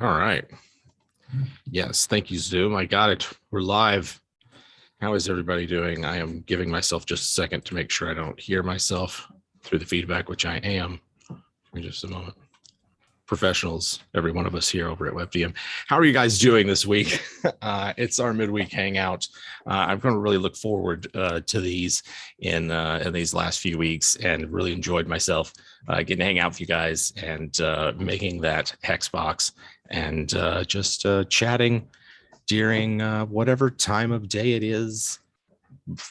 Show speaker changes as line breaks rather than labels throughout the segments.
All right. Yes, thank you, Zoom. I got it. We're live. How is everybody doing? I am giving myself just a second to make sure I don't hear myself through the feedback, which I am. In just a moment. Professionals, every one of us here over at WebVM. How are you guys doing this week? It's our midweek hangout. I'm going to really look forward to these in these last few weeks, and really enjoyed myself getting to hang out with you guys and making that hex box and just chatting during whatever time of day it is,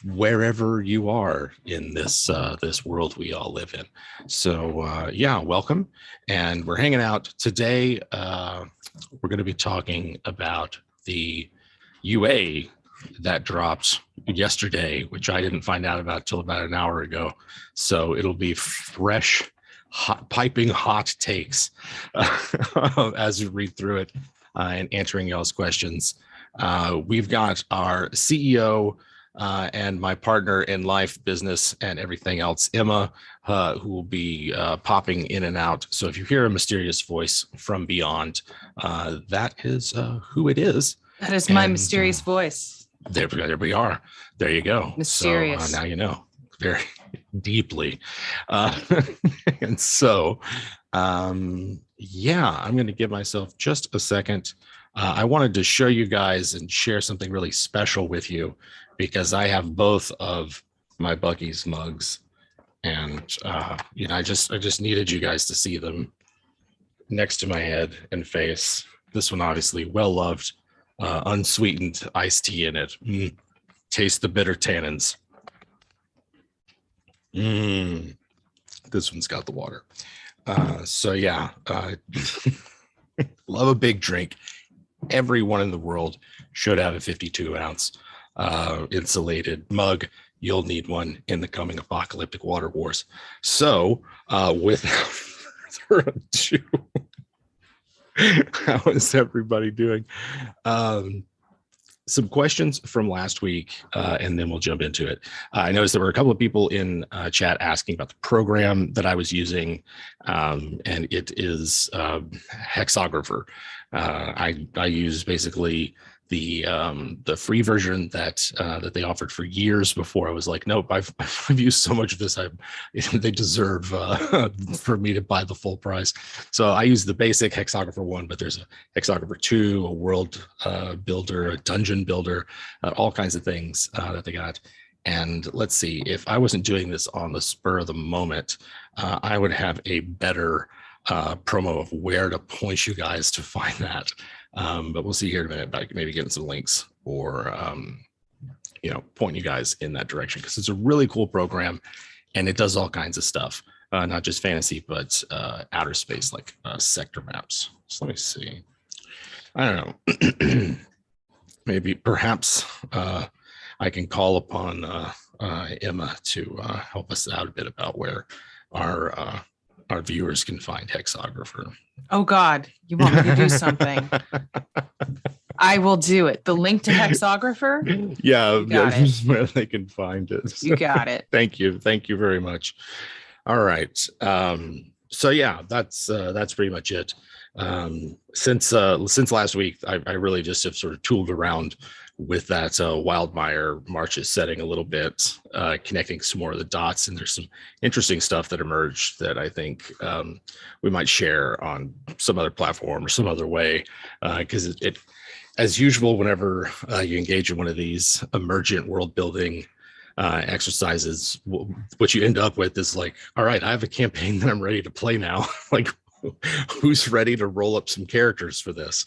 wherever you are in this this world we all live in. So yeah, welcome. And we're hanging out today. We're going to be talking about the UA that dropped yesterday, which I didn't find out about till about an hour ago. So it'll be fresh, hot, piping hot takes as we read through it and answering y'all's questions. We've got our CEO and my partner in life, business, and everything else, Emma, who will be popping in and out. So if you hear a mysterious voice from beyond, that is who it is.
That is my mysterious voice.
There we are. There you go.
Mysterious.
So now you know very deeply. And so, yeah, I'm going to give myself just a second. I wanted to show you guys and share something really special with you, because I have both of my Bucky's mugs, and you know, I just needed you guys to see them next to my head and face. This one, obviously, well loved, unsweetened iced tea in it. Taste the bitter tannins. This one's got the water. So yeah, love a big drink. Everyone in the world should have a 52-ounce insulated mug. You'll need one in the coming apocalyptic water wars. So without further ado, how is everybody doing? Some questions from last week, and then we'll jump into it. I noticed there were a couple of people in chat asking about the program that I was using, and it is Hexographer. I use basically the free version that they offered for years before I was like, nope, I've used so much of this, they deserve for me to buy the full price. So I use the basic Hexographer one, but there's a Hexographer 2, a world builder, a dungeon builder, all kinds of things that they got. And let's see, if I wasn't doing this on the spur of the moment, I would have a better promo of where to point you guys to find that. But we'll see here in a minute about maybe getting some links or, you know, point you guys in that direction, because it's a really cool program and it does all kinds of stuff, not just fantasy, but outer space, like sector maps. So let me see. I don't know. Maybe perhaps I can call upon Emma to help us out a bit about where our viewers can find Hexographer.
Oh God, you want me to do something? I will do it. The link to Hexographer?
Yeah, where they can find it.
You got it.
Thank you very much. All right. So yeah, that's pretty much it. Since last week, I really just have sort of tooled around with that Wildmire Marches setting a little bit, connecting some more of the dots, and there's some interesting stuff that emerged that I think we might share on some other platform or some other way, because it as usual, whenever you engage in one of these emergent world building exercises, what you end up with is like, all right, I have a campaign that I'm ready to play now. Like, who's ready to roll up some characters for this?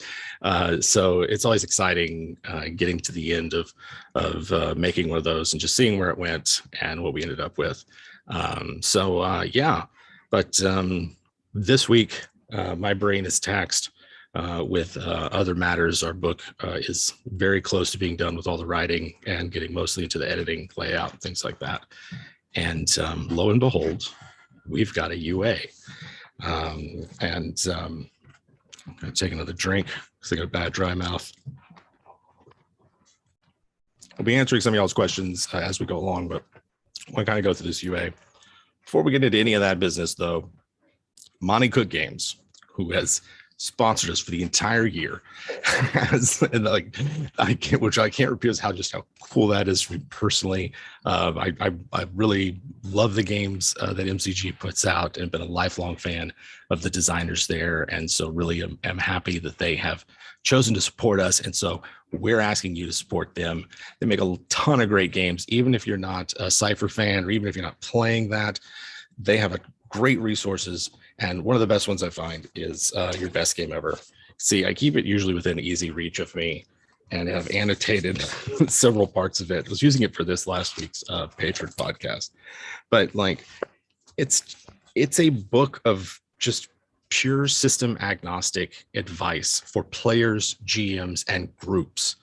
So it's always exciting getting to the end of making one of those and just seeing where it went and what we ended up with. Yeah, but this week my brain is taxed with other matters. Our book is very close to being done with all the writing and getting mostly into the editing, layout, things like that. And lo and behold, we've got a UA. I'm gonna take another drink because I got a bad dry mouth. I'll be answering some of y'all's questions as we go along, but I want to kind of go through this UA. Before we get into any of that business, though, Monty Cook Games, who has sponsored us for the entire year. And like, which I can't repeat, is how cool that is for me personally. I really love the games that MCG puts out, and been a lifelong fan of the designers there. And so really am happy that they have chosen to support us. And so we're asking you to support them. They make a ton of great games. Even if you're not a Cypher fan, or even if you're not playing that, they have great resources. And one of the best ones I find is Your Best Game Ever. See, I keep it usually within easy reach of me, and have annotated several parts of it. I was using it for this last week's Patron podcast. But like, it's a book of just pure system agnostic advice for players, GMs, and groups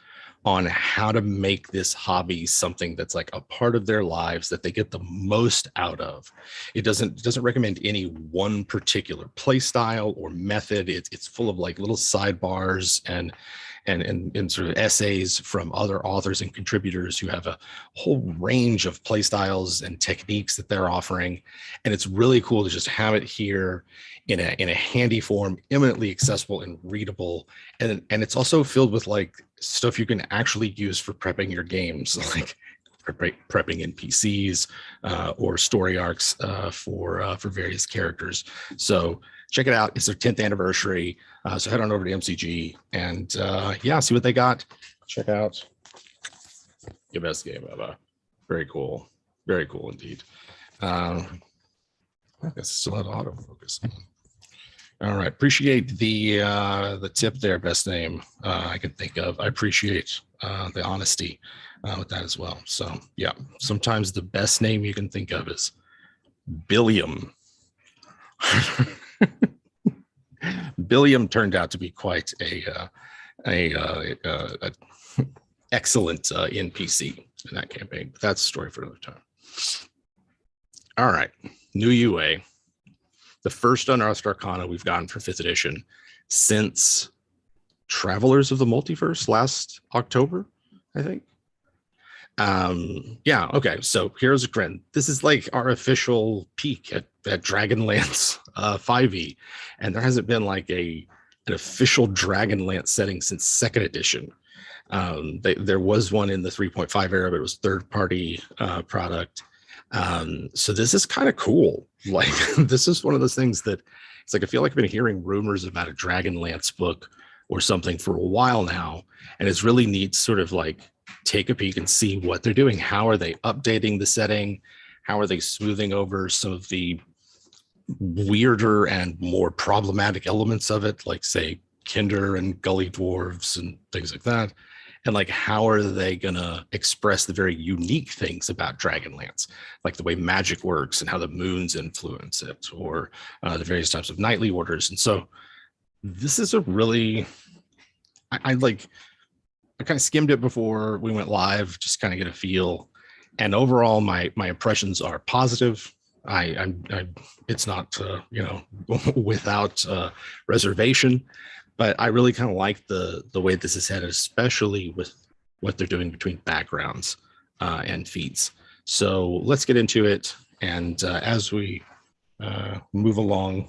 on how to make this hobby something that's like a part of their lives that they get the most out of. It doesn't recommend any one particular play style or method. It's full of like little sidebars and sort of essays from other authors and contributors who have a whole range of play styles and techniques that they're offering. And it's really cool to just have it here in a handy form, eminently accessible and readable. And it's also filled with like stuff you can actually use for prepping your games, like prepping NPCs or story arcs for various characters. So check it out. It's their 10th anniversary. So head on over to MCG and see what they got. Check out Your Best Game Ever. Very cool. Very cool indeed. I guess still had autofocus. All right. Appreciate the tip there. Best name I can think of. I appreciate the honesty with that as well. So yeah, sometimes the best name you can think of is Billiam. Billiam turned out to be quite a excellent NPC in that campaign. But that's a story for another time. All right, new UA. The first Unearthed Arcana we've gotten for 5th edition since Travelers of the Multiverse last October, I think. Okay, so Heroes of Krynn. This is like our official peek at Dragonlance 5e, and there hasn't been like an official Dragonlance setting since 2nd edition. There was one in the 3.5 era, but it was third-party product. So this is kind of cool. Like, this is one of those things that it's like, I feel like I've been hearing rumors about a Dragonlance book or something for a while now, and it's really neat to sort of like take a peek and see what they're doing. How are they updating the setting? How are they smoothing over some of the weirder and more problematic elements of it, like say Kinder and Gully Dwarves and things like that? And like, how are they gonna express the very unique things about Dragonlance, like the way magic works and how the moons influence it, or the various types of knightly orders? And so this is a really, I kind of skimmed it before we went live, just kind of get a feel. And overall, my impressions are positive. It's not without reservation, but I really kind of like the way this is headed, especially with what they're doing between backgrounds and feats. So let's get into it. And as we move along,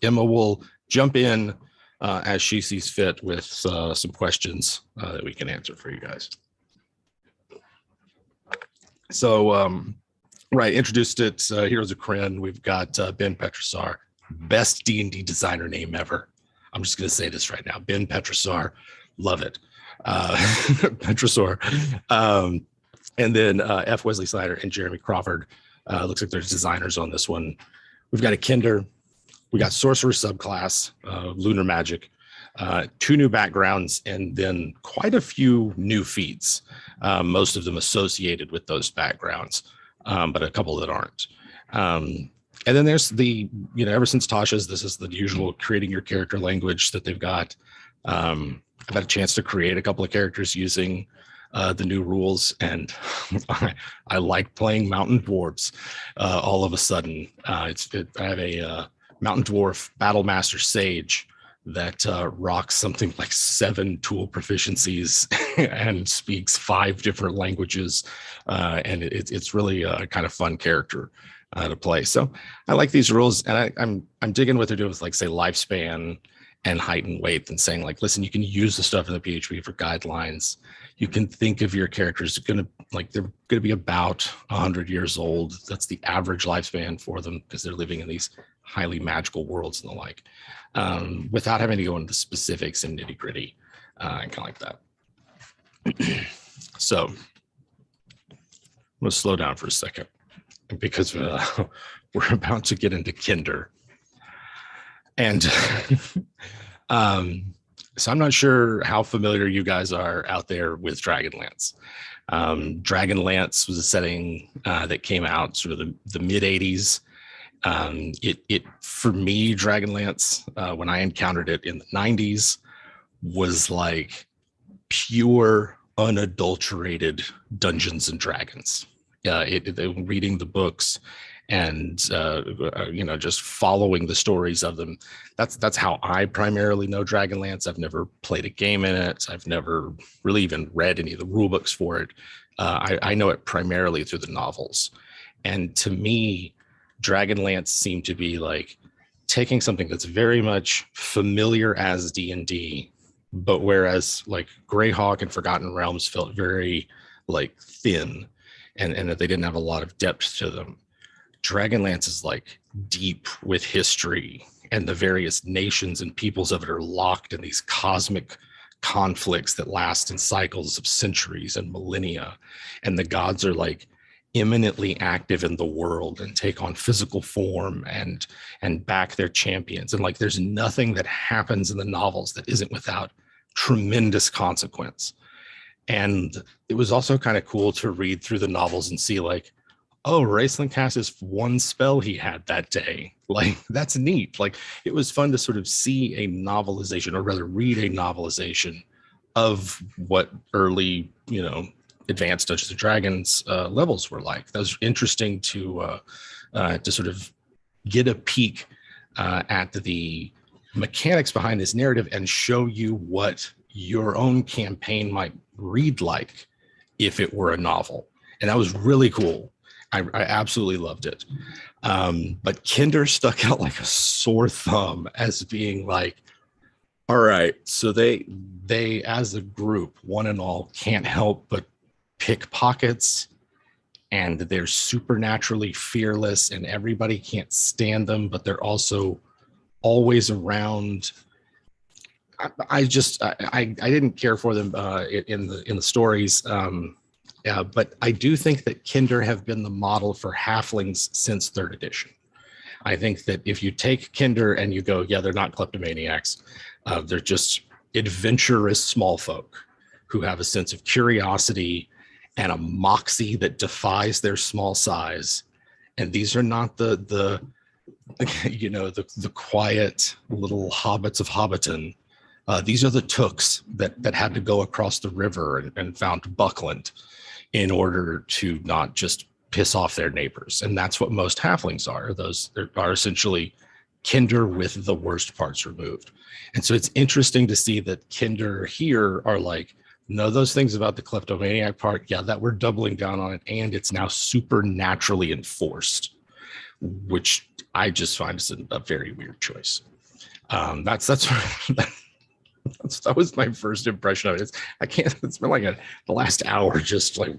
Emma will jump in as she sees fit with some questions that we can answer for you guys. So, right, introduced it, Heroes of Krynn. We've got Ben Petrosar, best D&D designer name ever. I'm just going to say this right now. Ben Petrosar, love it. Petrosar. And then F. Wesley Snyder and Jeremy Crawford. Looks like there's designers on this one. We've got a Kinder. We got Sorcerer subclass, Lunar Magic, 2 new backgrounds, and then quite a few new feats, most of them associated with those backgrounds, but a couple that aren't. And then there's the, ever since Tasha's, this is the usual creating your character language that they've got. I've had a chance to create a couple of characters using the new rules, and I like playing mountain dwarves all of a sudden. I have a Mountain Dwarf Battlemaster Sage that rocks something like 7 tool proficiencies and speaks 5 different languages. And it's really a kind of fun character to play. So I like these rules, and I'm digging what they're doing with, like, say, lifespan and height and weight, and saying, like, listen, you can use the stuff in the PHP for guidelines. You can think of your characters they're gonna be about 100 years old. That's the average lifespan for them, because they're living in these highly magical worlds and the like, without having to go into the specifics and nitty gritty, and kind of like that. So I'm gonna slow down for a second, because we're about to get into Kinder. And so I'm not sure how familiar you guys are out there with Dragonlance. Dragonlance was a setting that came out sort of the mid 80s. It for me, Dragonlance, when I encountered it in the 90s, was like pure, unadulterated Dungeons and Dragons. Reading the books and just following the stories of them. That's how I primarily know Dragonlance. I've never played a game in it. I've never really even read any of the rule books for it. I know it primarily through the novels. And to me, Dragonlance seemed to be like taking something that's very much familiar as D&D, but whereas like Greyhawk and Forgotten Realms felt very like thin, and that they didn't have a lot of depth to them, Dragonlance is like deep with history, and the various nations and peoples of it are locked in these cosmic conflicts that last in cycles of centuries and millennia. And the gods are like imminently active in the world and take on physical form and back their champions. And like there's nothing that happens in the novels that isn't without tremendous consequence. And it was also kind of cool to read through the novels and see like, oh, Raceland cast is one spell he had that day. Like, that's neat. Like, it was fun to sort of see a novelization, or rather read a novelization of what early, advanced Dungeons and Dragons levels were like. That was interesting to sort of get a peek at the mechanics behind this narrative and show you what your own campaign might read like if it were a novel. And that was really cool. I absolutely loved it. But Kinder stuck out like a sore thumb as being like, all right, so they as a group, one and all, can't help but pick pockets, and they're supernaturally fearless, and everybody can't stand them, but they're also always around. I didn't care for them in the stories. But I do think that Kinder have been the model for halflings since 3rd edition. I think that if you take Kinder and you go, yeah, they're not kleptomaniacs. They're just adventurous small folk who have a sense of curiosity and a moxie that defies their small size. And these are not the quiet little hobbits of Hobbiton. These are the tooks that had to go across the river and found Buckland in order to not just piss off their neighbors. And that's what most halflings are. They are essentially Kinder with the worst parts removed. And so it's interesting to see that Kinder here are like, no, those things about the kleptomaniac part, yeah, that we're doubling down on it. And it's now supernaturally enforced, which I just find is a very weird choice. That was my first impression of it. It's been like the last hour, just like,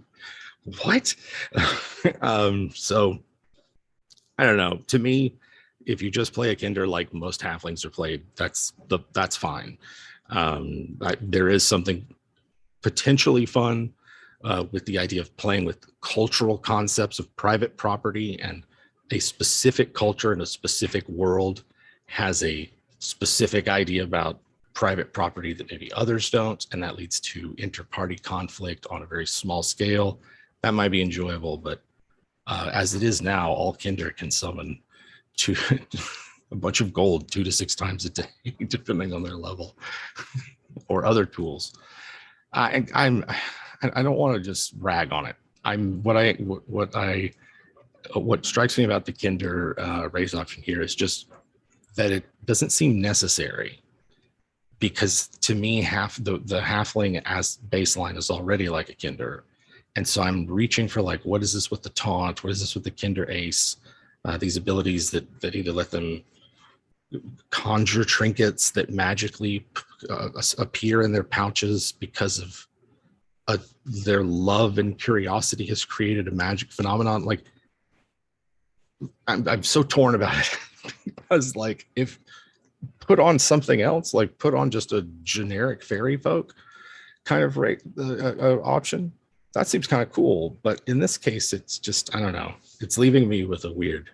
what? So I don't know. To me, if you just play a Kinder like most halflings are played, that's fine. There is something potentially fun with the idea of playing with cultural concepts of private property, and a specific culture in a specific world has a specific idea about private property that maybe others don't, and that leads to inter-party conflict on a very small scale. That might be enjoyable, but as it is now, all Kinder can summon a bunch of gold 2 to 6 times a day, depending on their level, or other tools. I don't want to just rag on it. What strikes me about the Kinder raise option here is just that it doesn't seem necessary. Because to me, the halfling as baseline is already like a Kinder. And so I'm reaching for like, what is this with the taunt? What is this with the Kinder ace? these abilities that either let them conjure trinkets that magically appear in their pouches because of their love and curiosity has created a magic phenomenon. Like, I'm so torn about it because, like, if put on something else, like put on just a generic fairy folk kind of option, that seems kind of cool. But in this case, it's just, I don't know, it's leaving me with a weird,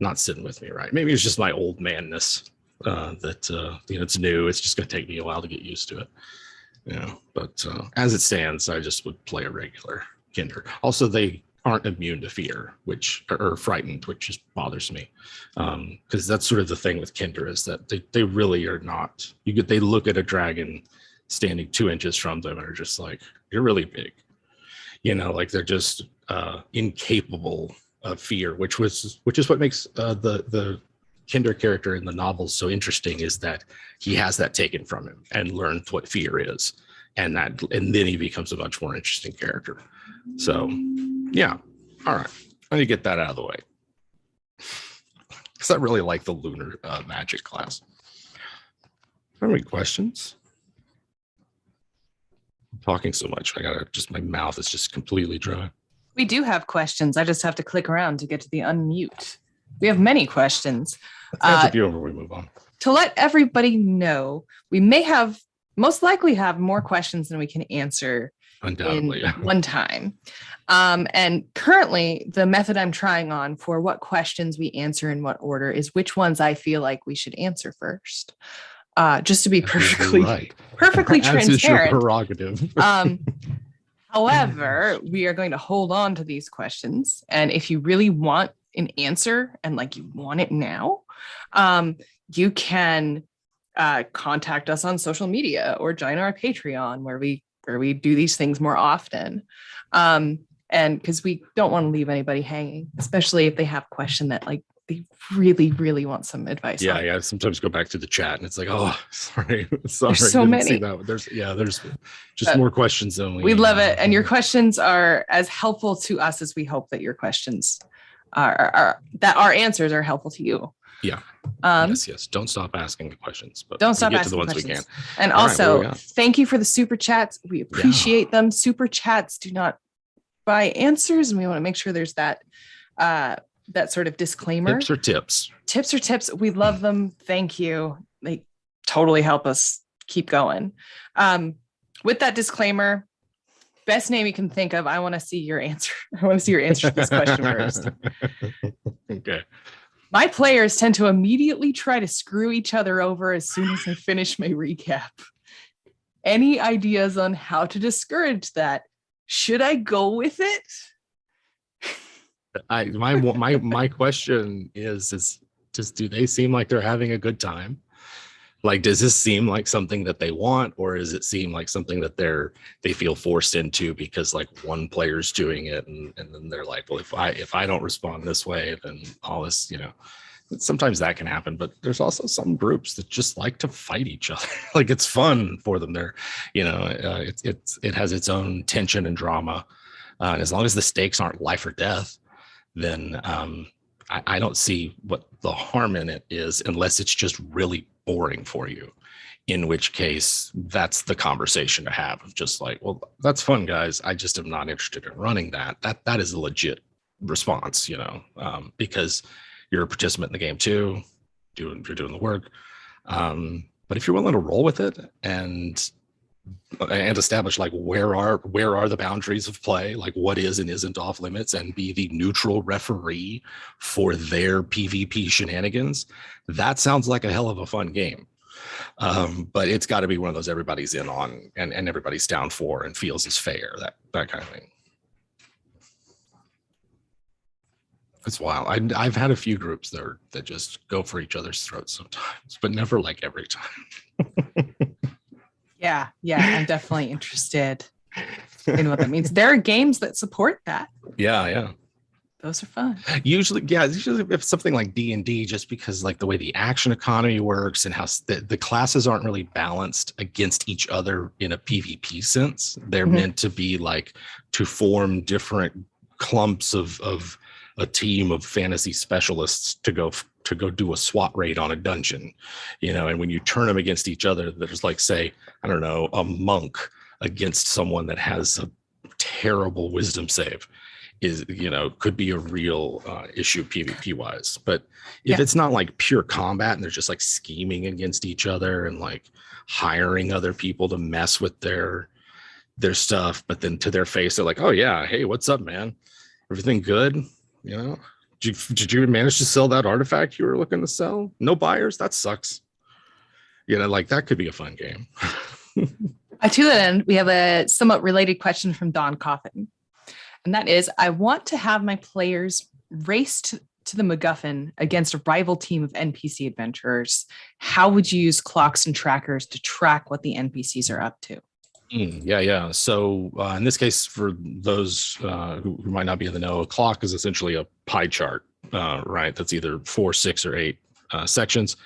not sitting with me right. Maybe it's just my old manness that it's new. It's just going to take me a while to get used to it. But as it stands, I just would play a regular Kinder. Also, they aren't immune to fear, which or frightened, which just bothers me, because that's sort of the thing with Kinder, is that they really are not. They look at a dragon standing 2 inches from them and are just like, you're really big, like they're just incapable of fear, which is what makes the Kinder character in the novels so interesting, is that he has that taken from him and learned what fear is, and then he becomes a much more interesting character. So yeah, all right, I need to get that out of the way because I really like the Lunar Magic class. Are there any questions? I'm talking so much, my mouth is just completely dry.
We do have questions. I just have to click around to get to the unmute. We have many questions.
Let's answer a few before we move on.
To let everybody know, we may most likely have more questions than we can answer
undoubtedly
in one time. And currently, the method I'm trying on for what questions we answer in what order is which ones I feel like we should answer first. Just to be perfectly transparent.
Is your prerogative.
However, we are going to hold on to these questions. And if you really want an answer and like you want it now, you can contact us on social media or join our Patreon where we do these things more often. And because we don't want to leave anybody hanging, especially if they have a question that like they really, really want some advice.
Yeah,
on.
yeah. Sometimes go back to the chat and it's like, oh, sorry.
There's so many.
There's just more questions than
we love it. And your questions are as helpful to us as we hope that your questions are that our answers are helpful to you.
Yeah. Yes. Don't stop asking the questions, but
don't stop
get
asking
to the ones
questions.
we can.
And
all
also,
right,
thank you for the super chats. We appreciate them. Super chats do not buy answers, and we want to make sure there's that that sort of disclaimer. Tips or tips. We love them. Thank you. They totally help us keep going. With that disclaimer, best name you can think of. I want to see your answer. I want to see your answer to this question first.
Okay.
My players tend to immediately try to screw each other over as soon as I finish my recap. Any ideas on how to discourage that? Should I go with it?
My question is just, do they seem like they're having a good time? Like, does this seem like something that they want, or does it seem like something that they feel forced into because like one player's doing it, and then they're like, well, if I don't respond this way, then all this, sometimes that can happen. But there's also some groups that just like to fight each other. Like, it's fun for them. They're, it has its own tension and drama. And as long as the stakes aren't life or death, then I don't see what the harm in it is, unless it's just really boring for you, in which case that's the conversation to have of just like, well, that's fun, guys. I just am not interested in running that. That is a legit response, because you're a participant in the game too. You're doing the work. But if you're willing to roll with it and establish like where are the boundaries of play, like what is and isn't off limits, and be the neutral referee for their PvP shenanigans, that sounds like a hell of a fun game. But it's got to be one of those everybody's in on and everybody's down for and feels is fair, that kind of thing. It's wild. I've had a few groups that just go for each other's throats sometimes, but never like every time.
Yeah, I'm definitely interested in what that means. There are games that support that.
Yeah.
Those are fun.
Usually if something like D&D, just because like the way the action economy works and how the classes aren't really balanced against each other in a PvP sense. They're meant to be like to form different clumps of a team of fantasy specialists to go do a SWAT raid on a dungeon, and when you turn them against each other, there's like, say, I don't know, a monk against someone that has a terrible wisdom save could be a real issue PvP wise. But if it's not like pure combat and they're just like scheming against each other and like hiring other people to mess with their stuff, but then to their face they're like, oh yeah, hey, what's up, man, everything good? Did you manage to sell that artifact you were looking to sell? No buyers? That sucks. Like that could be a fun game.
To that end, we have a somewhat related question from Don Coffin. And that is, I want to have my players race to the MacGuffin against a rival team of NPC adventurers. How would you use clocks and trackers to track what the NPCs are up to?
Yeah. So in this case, for those who might not be in the know, a clock is essentially a pie chart, right? That's either 4, 6, or 8 sections.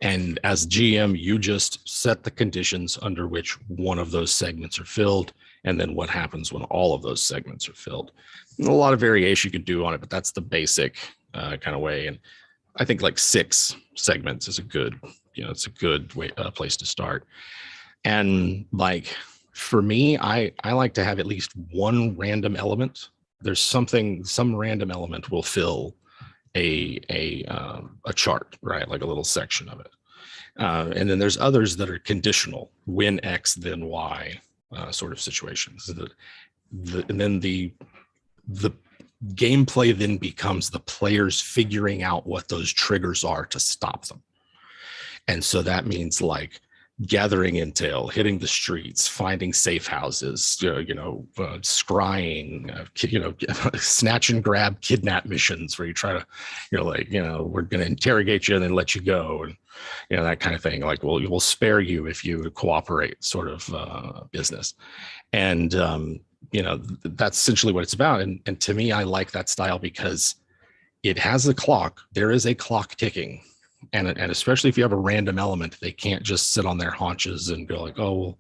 And as GM, you just set the conditions under which one of those segments are filled, and then what happens when all of those segments are filled. And a lot of variation you could do on it, but that's the basic kind of way. And I think like 6 segments is a good, it's a good way, place to start. And like for me, I like to have at least one random element. There's some random element will fill a chart, right? Like a little section of it. And then there's others that are conditional, when X, then Y sort of situations. And then the gameplay then becomes the players figuring out what those triggers are to stop them. And so that means like gathering intel, hitting the streets, finding safe houses, scrying, snatch and grab kidnap missions where you try to, we're going to interrogate you and then let you go. And, that kind of thing. Like, we'll spare you if you cooperate sort of business. And, that's essentially what it's about. And to me, I like that style because it has a clock. There is a clock ticking. And especially if you have a random element, they can't just sit on their haunches and go like, oh, well,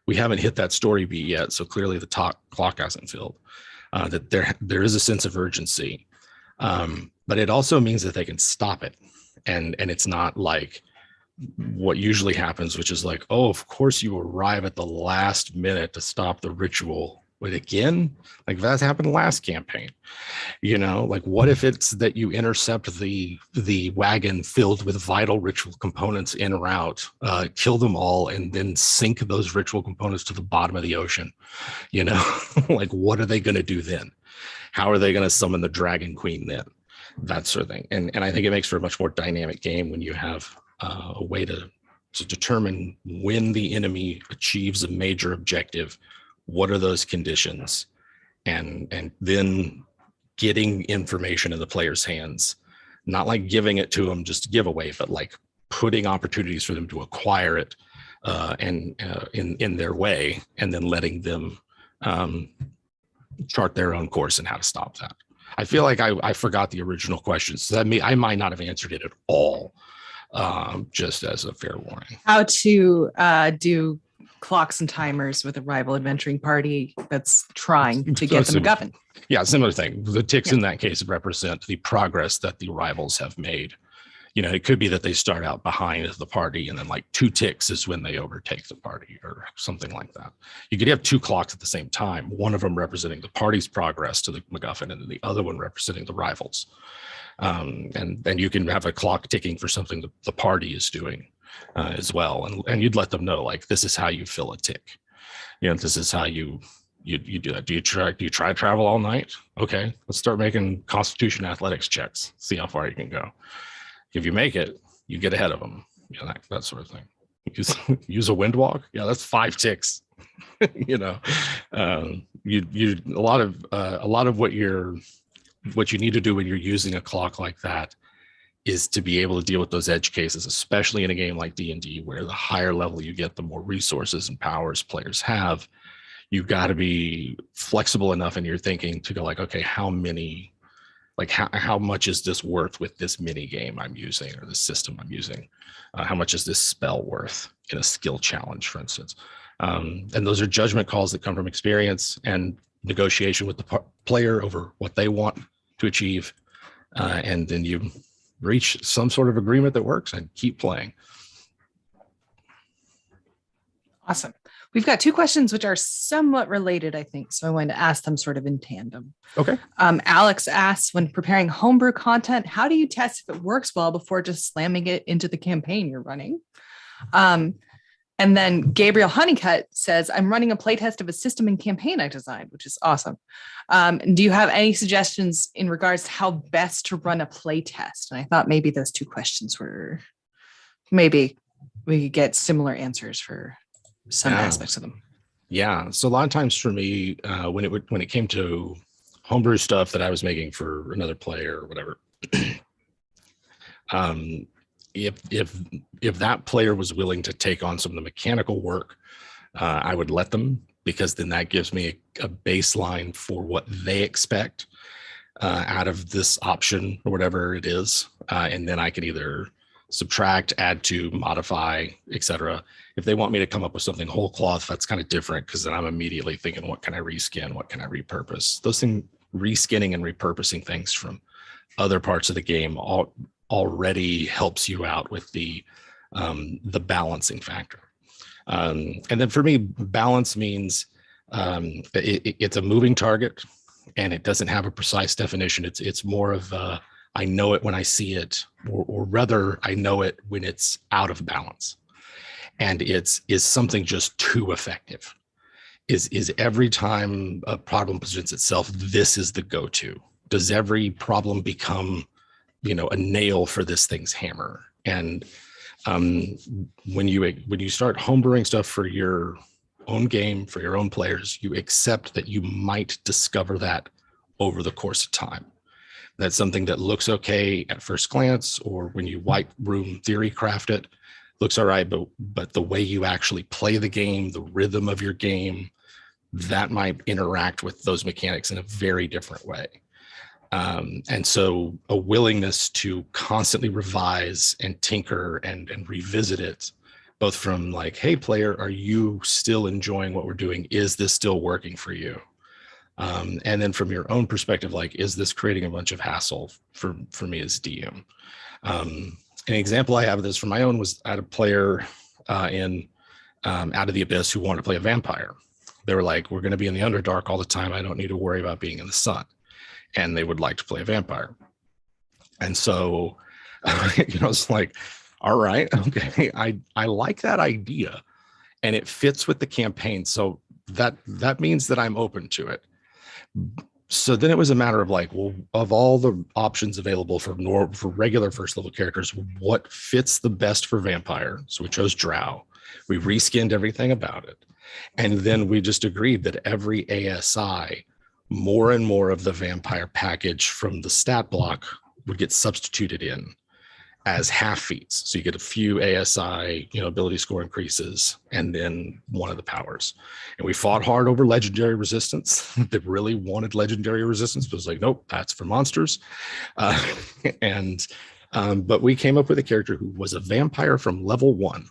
we haven't hit that story beat yet, so clearly the clock hasn't filled. That there is a sense of urgency, but it also means that they can stop it, and it's not like what usually happens, which is like, oh, of course you arrive at the last minute to stop the ritual. But again, like that happened last campaign, like what if it's that you intercept the wagon filled with vital ritual components en route, kill them all, and then sink those ritual components to the bottom of the ocean, like what are they going to do then? How are they going to summon the Dragon Queen then? That sort of thing. And I think it makes for a much more dynamic game when you have a way to determine when the enemy achieves a major objective. What are those conditions? And then getting information in the player's hands, not like giving it to them just to give away, but like putting opportunities for them to acquire it in their way, and then letting them chart their own course and how to stop that. I feel like I forgot the original question, so that I might not have answered it at all, just as a fair warning.
How to do clocks and timers with a rival adventuring party that's trying to get the MacGuffin.
Yeah, similar thing. The ticks in that case represent the progress that the rivals have made. It could be that they start out behind the party, and then like 2 ticks is when they overtake the party or something like that. You could have 2 clocks at the same time, one of them representing the party's progress to the MacGuffin, and then the other one representing the rivals. And then you can have a clock ticking for something the party is doing as well. And you'd let them know, like, this is how you fill a tick. This is how you do that. Do you try to travel all night? Okay, let's start making Constitution athletics checks. See how far you can go. If you make it, you get ahead of them. That sort of thing. Use a wind walk. Yeah, that's 5 ticks. A lot of what you need to do when you're using a clock like that is to be able to deal with those edge cases, especially in a game like D&D, where the higher level you get, the more resources and powers players have. You've got to be flexible enough in your thinking to go like, okay, how much is this worth with this mini game I'm using, or this system I'm using? How much is this spell worth in a skill challenge, for instance? And those are judgment calls that come from experience and negotiation with the player over what they want to achieve, and then you reach some sort of agreement that works and keep playing.
Awesome. We've got two questions which are somewhat related, I think. So I wanted to ask them sort of in tandem.
Okay.
Alex asks, when preparing homebrew content, how do you test if it works well before just slamming it into the campaign you're running? And then Gabriel Honeycutt says, I'm running a playtest of a system and campaign I designed, which is awesome. Do you have any suggestions in regards to how best to run a playtest? And I thought maybe those two questions were, maybe we could get similar answers for some aspects of them.
Yeah. So a lot of times for me, when it came to homebrew stuff that I was making for another player or whatever, if that player was willing to take on some of the mechanical work, I would let them, because then that gives me a baseline for what they expect out of this option or whatever it is. And then I can either subtract, add to, modify, etc. If they want me to come up with something whole cloth, that's kind of different, because then I'm immediately thinking, what can I reskin? What can I repurpose? Those things, reskinning and repurposing things from other parts of the game already helps you out with the balancing factor. And then for me, balance means it's a moving target, and it doesn't have a precise definition. It's more of I know it when I see it, or rather I know it when it's out of balance. And is something just too effective? Is every time a problem presents itself, this is the go-to? Does every problem become, a nail for this thing's hammer? And when you start homebrewing stuff for your own game, for your own players, you accept that you might discover that over the course of time. That's something that looks okay at first glance, or when you white room theory craft it, looks all right, but the way you actually play the game, the rhythm of your game, that might interact with those mechanics in a very different way. And so a willingness to constantly revise and tinker and revisit it, both from like, hey, player, are you still enjoying what we're doing? Is this still working for you? And then from your own perspective, like, is this creating a bunch of hassle for me as DM? An example I have of this from my own was I had a player in Out of the Abyss who wanted to play a vampire. They were like, we're going to be in the Underdark all the time. I don't need to worry about being in the sun. And they would like to play a vampire. And so, it's like, all right, okay, I like that idea, and it fits with the campaign. So that means that I'm open to it. So then it was a matter of like, well, of all the options available for regular first level characters, what fits the best for vampire? So we chose Drow. We reskinned everything about it. And then we just agreed that every ASI, more and more of the vampire package from the stat block would get substituted in as half feats. So you get a few ASI, ability score increases, and then one of the powers. And we fought hard over legendary resistance. They really wanted legendary resistance, but it was like, nope, that's for monsters. But we came up with a character who was a vampire from level 1,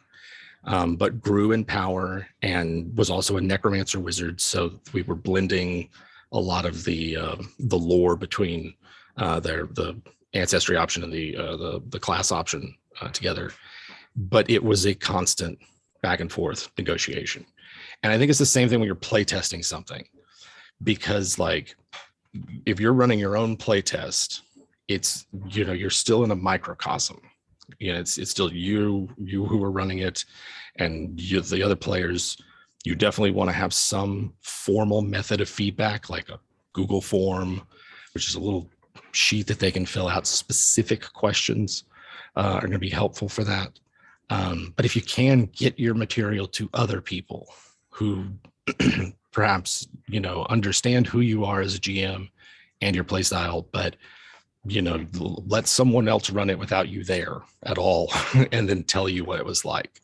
but grew in power and was also a necromancer wizard. So we were blending a lot of the lore between the ancestry option and the class option together. But it was a constant back and forth negotiation. And I think it's the same thing when you're playtesting something, because like if you're running your own playtest, it's, you're still in a microcosm. It's still you who are running it, and the other players. You definitely want to have some formal method of feedback, like a Google form, which is a little sheet that they can fill out. Specific questions are going to be helpful for that. But if you can get your material to other people who perhaps, understand who you are as a GM and your play style, but, let someone else run it without you there at all and then tell you what it was like.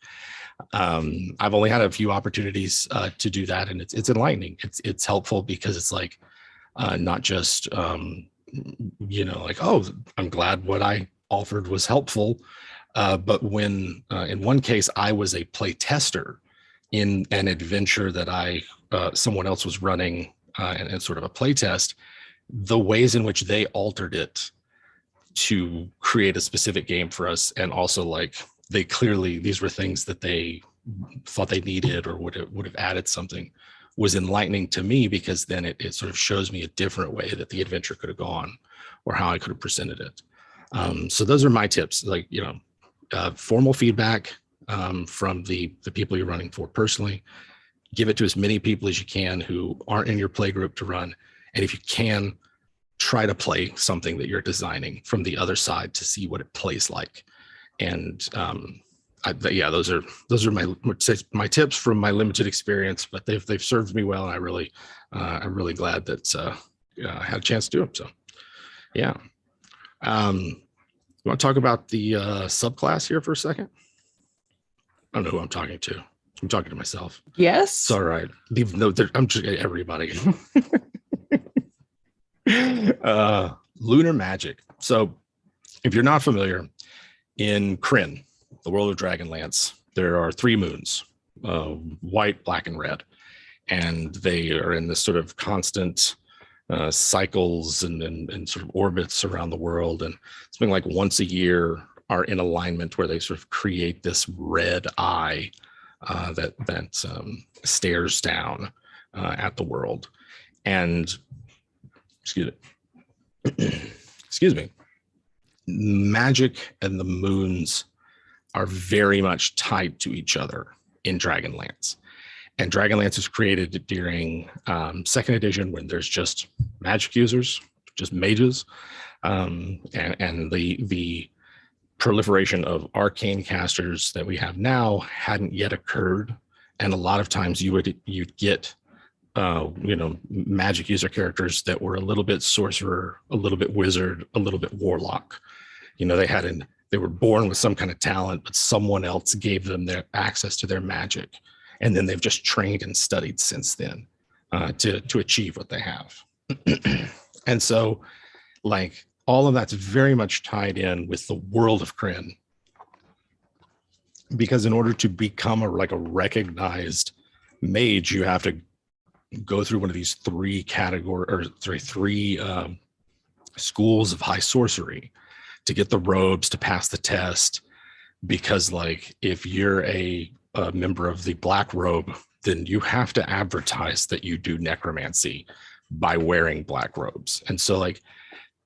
I've only had a few opportunities to do that, and it's enlightening. It's helpful because it's like not just like, oh, I'm glad what I offered was helpful, but when in one case I was a play tester in an adventure that someone else was running and sort of a play test, the ways in which they altered it to create a specific game for us, and also like they clearly, these were things that they thought they needed or would have added something, was enlightening to me, because then it sort of shows me a different way that the adventure could have gone or how I could have presented it. So those are my tips. Like, you know, formal feedback from the people you're running for personally. Give it to as many people as you can who aren't in your play group to run. And if you can, try to play something that you're designing from the other side to see what it plays like. And yeah, those are my tips from my limited experience, but they've served me well, and I'm really glad that I had a chance to do them. So yeah. You want to talk about the subclass here for a second? I don't know who I'm talking to. I'm talking to myself.
Yes.
It's all right. Leave no. I'm just everybody. Lunar Magic. So, if you're not familiar, in Krynn, the world of Dragonlance, there are 3 moons: white, black, and red, and they are in this sort of constant cycles and sort of orbits around the world. And something like once a year are in alignment, where they sort of create this red eye that stares down at the world. And excuse me, magic and the moons are very much tied to each other in Dragonlance. And Dragonlance was created during 2nd edition, when there's just magic users, just mages, and the proliferation of arcane casters that we have now hadn't yet occurred. And a lot of times you'd get magic user characters that were a little bit sorcerer, a little bit wizard, a little bit warlock. They were born with some kind of talent, but someone else gave them their access to their magic, and then they've just trained and studied since then to achieve what they have. And so, like, all of that's very much tied in with the world of Krynn, because in order to become a recognized mage, you have to go through one of these 3 schools of high sorcery to get the robes, to pass the test. Because, like, if you're a member of the black robe, then you have to advertise that you do necromancy by wearing black robes. And so, like,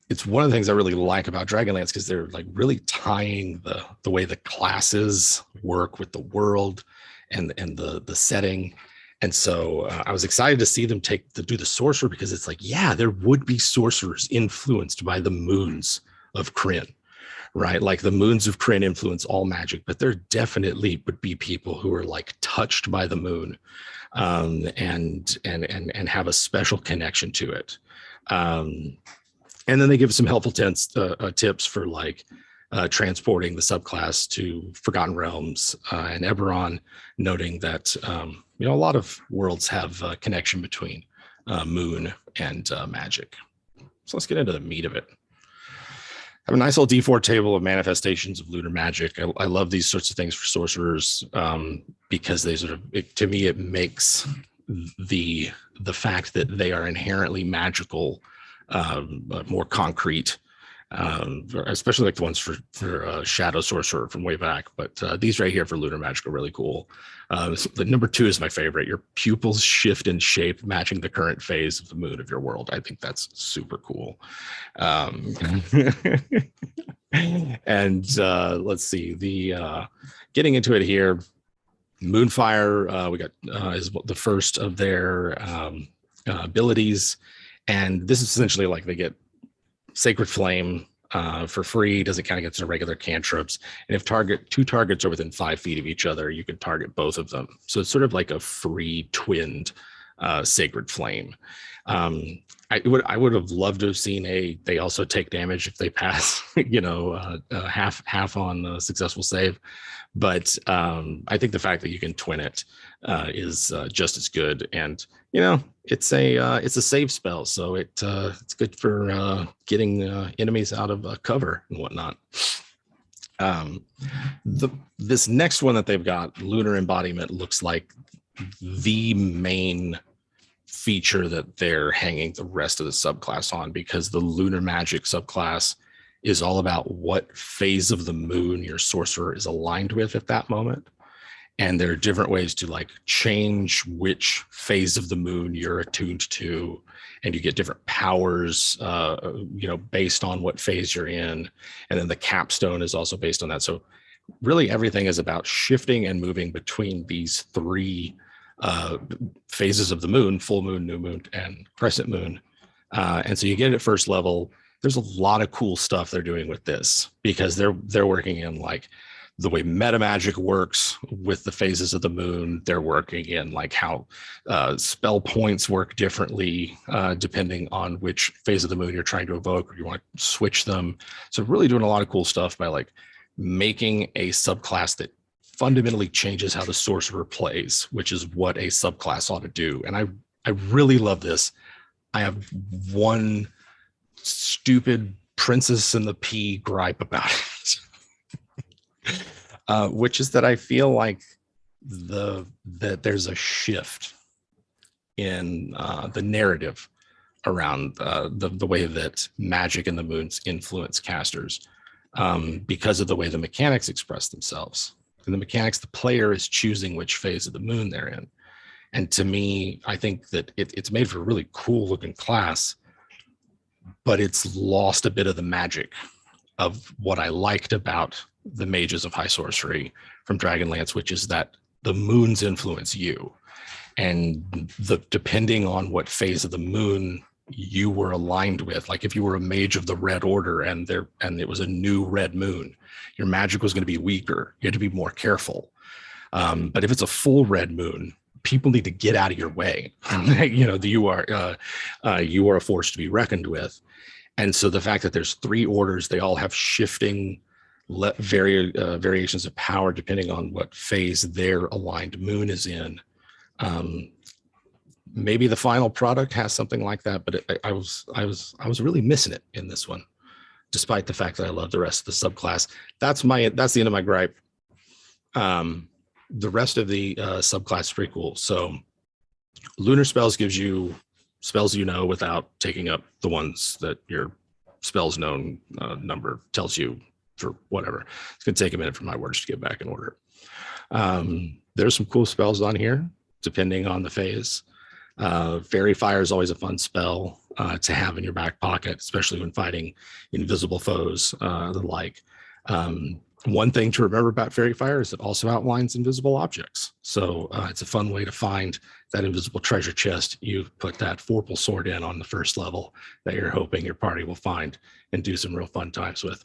it's one of the things I really like about Dragonlance, because they're like really tying the way the classes work with the world and the setting. And so I was excited to see them do the sorcerer, because it's like, yeah, there would be sorcerers influenced by the moons of Krynn, right? Like, the moons of Krynn influence all magic, but there definitely would be people who are like touched by the moon, and have a special connection to it. And then they give some helpful tips for like transporting the subclass to Forgotten Realms and Eberron, noting that a lot of worlds have a connection between moon and magic. So let's get into the meat of it. I have a nice little D4 table of manifestations of lunar magic. I love these sorts of things for sorcerers, because they to me, it makes the fact that they are inherently magical more concrete, especially like the ones for Shadow Sorcerer from way back. But these right here for Lunar Magic are really cool. The number 2 is my favorite. Your pupils shift in shape, matching the current phase of the moon of your world. I think that's super cool. And let's see, getting into it here. Moonfire, we got is the first of their abilities. And this is essentially like they get Sacred Flame for free. Doesn't kind of get to regular cantrips. And if 2 targets are within 5 feet of each other, you can target both of them. So it's sort of like a free twinned Sacred Flame. I would have loved to have seen they also take damage if they pass, half on a successful save. But I think the fact that you can twin it is just as good. And it's a save spell, so it's good for getting enemies out of cover and whatnot. This next one that they've got, Lunar Embodiment, looks like the main feature that they're hanging the rest of the subclass on, because the Lunar Magic subclass is all about what phase of the moon your sorcerer is aligned with at that moment. And there are different ways to like change which phase of the moon you're attuned to, and you get different powers, based on what phase you're in. And then the capstone is also based on that. So really everything is about shifting and moving between these three phases of the moon: full moon, new moon, and crescent moon. And so you get it at first level. There's a lot of cool stuff they're doing with this, because they're working in like the way meta magic works with the phases of the moon. They're working in like how spell points work differently depending on which phase of the moon you're trying to evoke, or you want to switch them. So really doing a lot of cool stuff by like making a subclass that fundamentally changes how the sorcerer plays, which is what a subclass ought to do. And I really love this. I have one stupid Princess and the Pea gripe about it. Which is that I feel like that there's a shift in the narrative around the way that magic and the moons influence casters, because of the way the mechanics express themselves. In the mechanics, the player is choosing which phase of the moon they're in. And to me, I think that it's made for a really cool looking class, but it's lost a bit of the magic of what I liked about the Mages of High Sorcery from Dragonlance, which is that the moons influence you, and depending on what phase of the moon you were aligned with. Like if you were a mage of the Red Order and it was a new red moon, your magic was going to be weaker. You had to be more careful. But if it's a full red moon, people need to get out of your way. You are a force to be reckoned with. And so the fact that there's three orders, they all have shifting variations of power depending on what phase their aligned moon is in. Maybe the final product has something like that, but I was really missing it in this one, despite the fact that I love the rest of the subclass. That's the end of my gripe. The rest of the subclass is pretty cool. So Lunar Spells gives you spells without taking up the ones that your spells known number tells you for whatever. It's going to take a minute for my words to get back in order. There's some cool spells on here, depending on the phase. Fairy Fire is always a fun spell to have in your back pocket, especially when fighting invisible foes, the like. One thing to remember about Fairy Fire is it also outlines invisible objects. So it's a fun way to find that invisible treasure chest. You put that Vorpal sword in on the first level that you're hoping your party will find and do some real fun times with.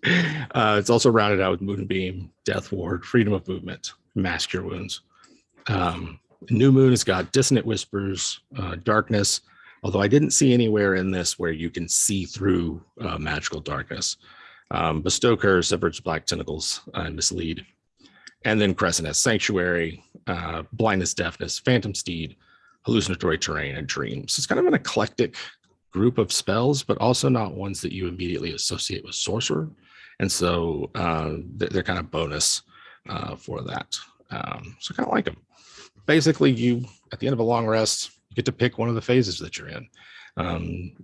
It's also rounded out with Moonbeam, Death Ward, Freedom of Movement, Mask Your Wounds. New Moon has got Dissonant Whispers, Darkness, although I didn't see anywhere in this where you can see through magical darkness. Bestow Curse, Subverts Black Tentacles, and Mislead. And then Crescent has Sanctuary, Blindness, Deafness, Phantom Steed, Hallucinatory Terrain, and Dreams. It's kind of an eclectic group of spells, but also not ones that you immediately associate with Sorcerer. And so they're kind of bonus for that. So I kind of like them. Basically, you, at the end of a long rest, you get to pick one of the phases that you're in.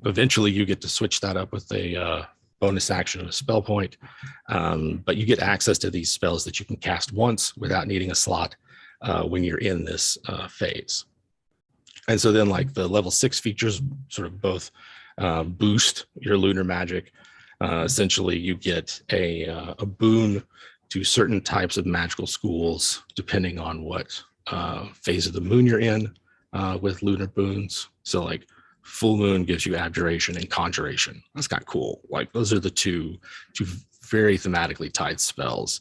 Eventually, you get to switch that up with a bonus action of a spell point, but you get access to these spells that you can cast once without needing a slot when you're in this phase. And so then like the level 6 features sort of both boost your Lunar Magic. Essentially, you get a boon to certain types of magical schools depending on what phase of the moon you're in with lunar boons. So like full moon gives you abjuration and conjuration. That's kind of cool. Like those are the two very thematically tied spells.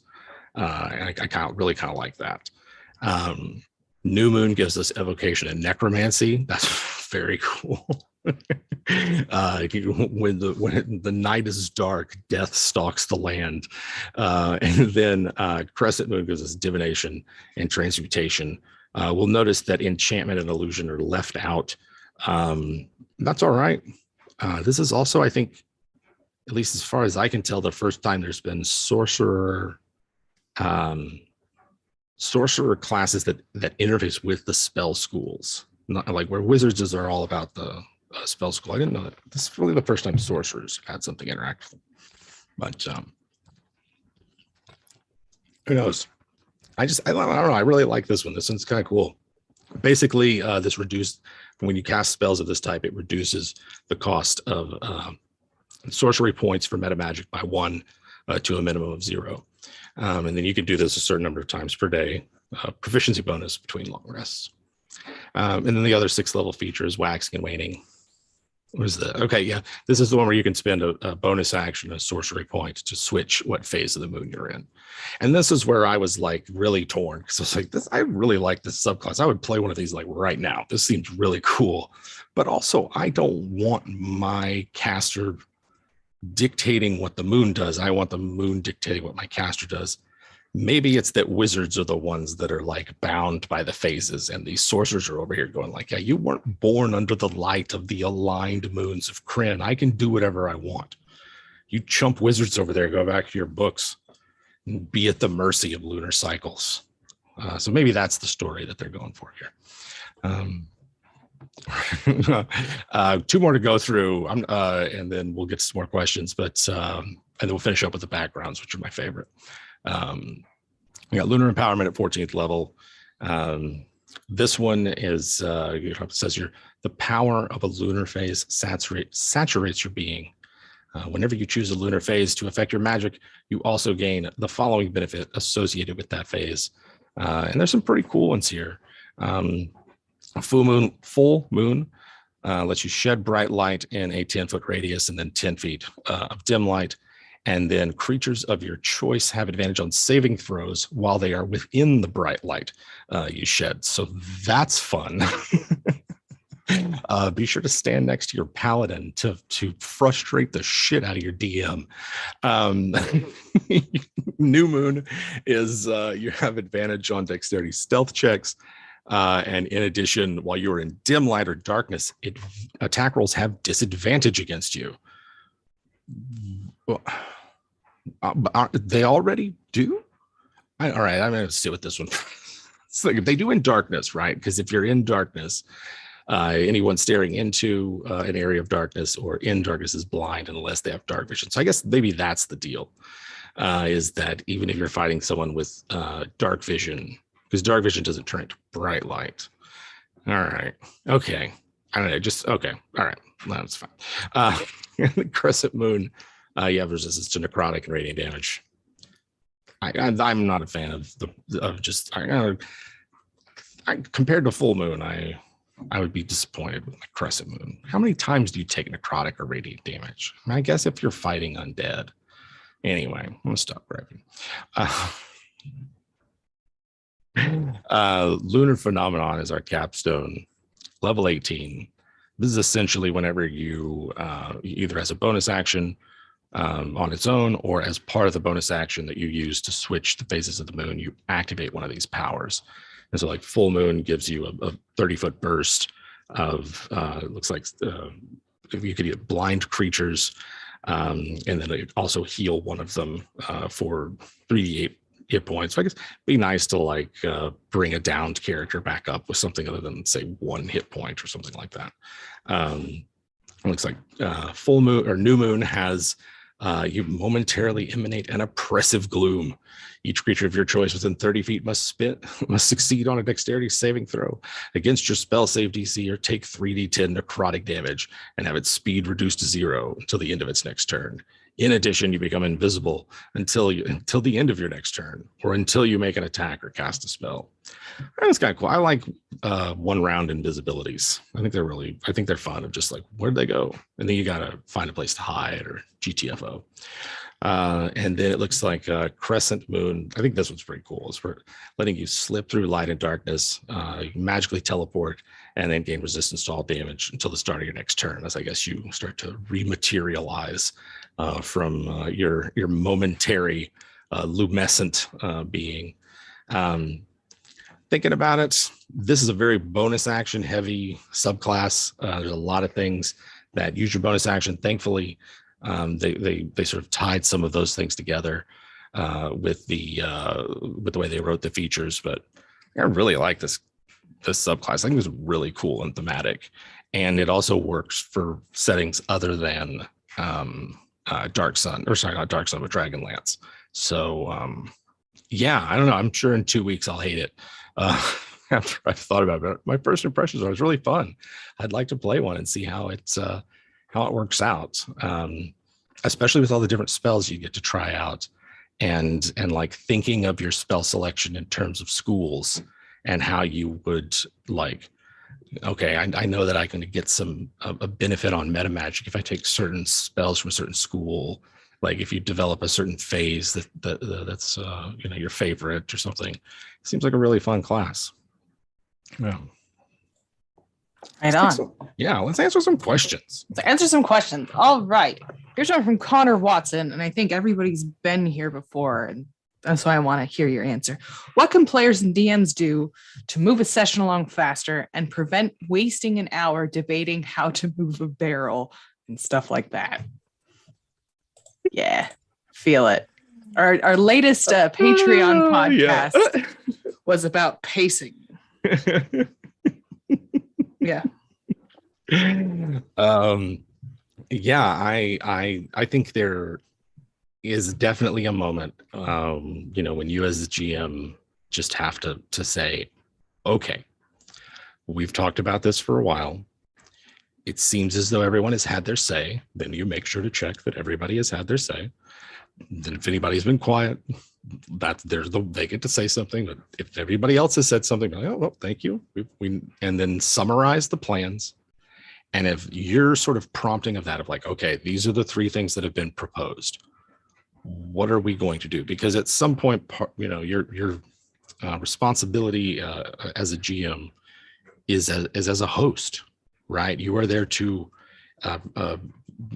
And I really kind of like that. New moon gives us evocation and necromancy. That's very cool. When the night is dark, death stalks the land. And then crescent moon gives us divination and transmutation. We'll notice that enchantment and illusion are left out. That's all right. This is also, I think, at least as far as I can tell, the first time there's been sorcerer sorcerer classes that interface with the spell schools, not like where wizards are all about the spell school. I didn't know that. This is really the first time sorcerers had something interactive, but who knows? I don't know. I really like this one. This one's kind of cool. Basically, this reduced when you cast spells of this type, it reduces the cost of sorcery points for meta magic by 1 to a minimum of 0. And then you can do this a certain number of times per day. Proficiency bonus between long rests. And then the other 6th level feature is waxing and waning. What is that? Okay, yeah. This is the one where you can spend a bonus action, a sorcery point, to switch what phase of the moon you're in. And this is where I was like really torn, because I was like, I really like this subclass. I would play one of these like right now. This seems really cool. But also, I don't want my caster dictating what the moon does. I want the moon dictating what my caster does. Maybe it's that wizards are the ones that are like bound by the phases, and these sorcerers are over here going like, yeah, you weren't born under the light of the aligned moons of Kryn. I can do whatever I want. You chump wizards over there, go back to your books and be at the mercy of lunar cycles. So maybe that's the story that they're going for here. 2 more to go through, and then we'll get to some more questions, but and then we'll finish up with the backgrounds, which are my favorite. We got Lunar Empowerment at 14th level. This one is it says here, the power of a lunar phase saturates your being. Whenever you choose a lunar phase to affect your magic, you also gain the following benefit associated with that phase. And there's some pretty cool ones here. Full moon lets you shed bright light in a 10-foot radius and then 10 feet of dim light. And then creatures of your choice have advantage on saving throws while they are within the bright light you shed. So that's fun. Be sure to stand next to your paladin to frustrate the shit out of your DM. New moon is you have advantage on dexterity stealth checks. And in addition, while you're in dim light or darkness, attack rolls have disadvantage against you. They already do? All right, I'm going to sit with this one. It's like if they do in darkness, right? Because if you're in darkness, anyone staring into an area of darkness or in darkness is blind unless they have dark vision. So I guess maybe that's the deal, is that even if you're fighting someone with dark vision, because dark vision doesn't turn into bright light. All right. Okay. I don't know. Just okay. All right. That's fine. The crescent moon, you have resistance to necrotic and radiant damage. I'm not a fan of compared to full moon. I would be disappointed with my crescent moon. How many times do you take necrotic or radiant damage? I guess if you're fighting undead. Anyway, I'm gonna stop grabbing. Lunar Phenomenon is our capstone, level 18. This is essentially whenever you either as a bonus action on its own or as part of the bonus action that you use to switch the phases of the moon, you activate one of these powers. And so like full moon gives you a 30-foot burst of it looks like you could get blind creatures, and then it also heal one of them for 3d8 hit points. So I guess it'd be nice to like bring a downed character back up with something other than say 1 hit point or something like that. It looks like full moon or new moon has you momentarily emanate an oppressive gloom. Each creature of your choice within 30 feet must succeed on a dexterity saving throw against your spell save DC or take 3d10 necrotic damage and have its speed reduced to 0 until the end of its next turn. In addition, you become invisible until the end of your next turn or until you make an attack or cast a spell. That's kind of cool. I like 1 round invisibilities. I think they're fun of just like, where'd they go? And then you got to find a place to hide or GTFO. And then it looks like Crescent Moon. I think this one's pretty cool. It's for letting you slip through light and darkness, you magically teleport, and then gain resistance to all damage until the start of your next turn, as I guess you start to rematerialize from your momentary lumescent being. Thinking about it, this is a very bonus action heavy subclass. There's a lot of things that use your bonus action. Thankfully, they sort of tied some of those things together. with the way they wrote the features. But I really like this subclass. I think it's really cool and thematic, and it also works for settings other than Dark Sun, or sorry, not Dark Sun, but Dragonlance. So yeah, I don't know. I'm sure in 2 weeks I'll hate it. After I've thought about it, my first impressions are it's really fun. I'd like to play one and see how it works out, especially with all the different spells you get to try out, and like thinking of your spell selection in terms of schools and how you would like. Okay, I know that I can get a benefit on meta magic if I take certain spells from a certain school. Like if you develop a certain phase that's your favorite or something. It seems like a really fun class. Yeah.
Right on.
Let's answer some questions.
All right. Here's one from Connor Watson, and I think everybody's been here before, and that's why I want to hear your answer. What can players and DMs do to move a session along faster and prevent wasting an hour debating how to move a barrel and stuff like that? Yeah, feel it. Our latest Patreon podcast was about pacing. Yeah.
I think there is definitely a moment, when you as the GM just have to say, okay, we've talked about this for a while. It seems as though everyone has had their say. Then you make sure to check that everybody has had their say. Then if anybody's been quiet, they get to say something. But if everybody else has said something, oh, well, thank you. And then summarize the plans. And if you're sort of prompting of that, of like, okay, these are the 3 things that have been proposed. What are we going to do? Because at some point, your responsibility as a GM is as a host, right? You are there to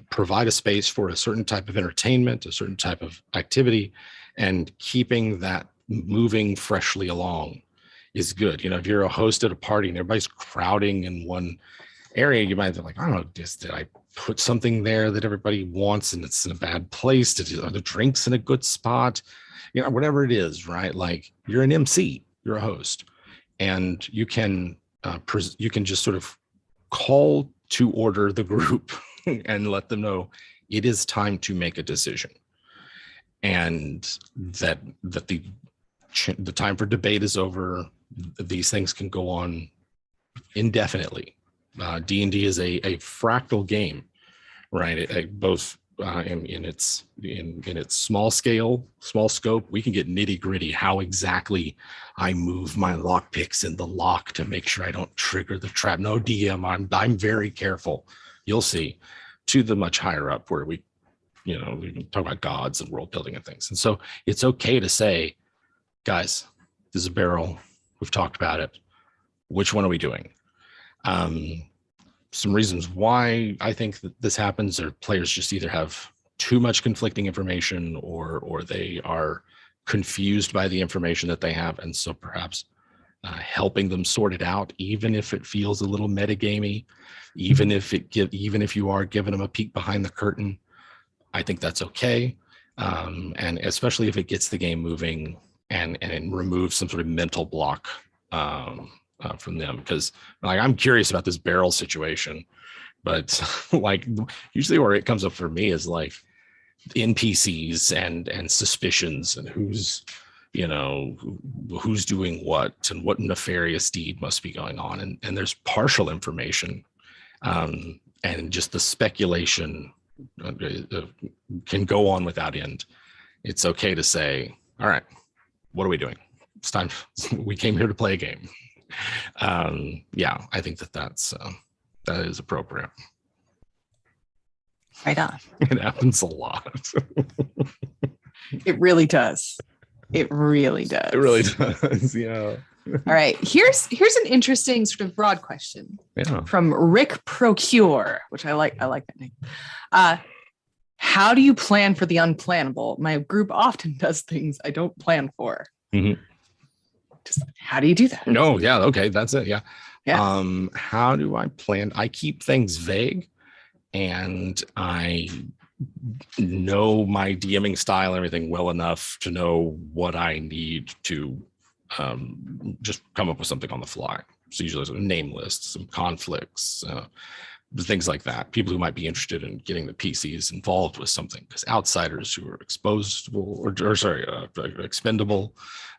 provide a space for a certain type of entertainment, a certain type of activity, and keeping that moving freshly along is good. If you're a host at a party and everybody's crowding in one area, you might be like, I don't know, did I put something there that everybody wants and it's in a bad place? Are the drinks in a good spot? Whatever it is, right? Like you're an MC, you're a host, and you can just sort of call to order the group and let them know it is time to make a decision, and that the time for debate is over. These things can go on indefinitely. D&D is a fractal game, right? Both in its small scope, we can get nitty gritty how exactly I move my lock picks in the lock to make sure I don't trigger the trap. No, DM, I'm very careful. You'll see. To the much higher up where we can talk about gods and world building and things. And so it's okay to say, guys, this is a barrel. We've talked about it. Which one are we doing? Some reasons why I think that this happens are players just either have too much conflicting information or they are confused by the information that they have. And so perhaps helping them sort it out, even if it feels a little metagamey, even if you are giving them a peek behind the curtain, I think that's okay. And especially if it gets the game moving and removes some sort of mental block from them, because like I'm curious about this barrel situation, but like usually where it comes up for me is like NPCs and suspicions and who's doing what and what nefarious deed must be going on, and there's partial information, and just the speculation can go on without end. It's okay to say, all right, what are we doing? It's time. We came here to play a game. I think that is appropriate.
Right on.
It happens a lot.
It really does. It really does.
It really does. Yeah.
All right. Here's an interesting sort of broad question from Rick Procure, which I like that name. How do you plan for the unplannable? My group often does things I don't plan for. Mm-hmm. Just how do you do that?
No, yeah, okay, that's it. Yeah.
Yeah.
How do I plan? I keep things vague, and I know my DMing style and everything well enough to know what I need to just come up with something on the fly. So usually there's a name list, some conflicts, things like that. People who might be interested in getting the PCs involved with something, because outsiders who are expendable,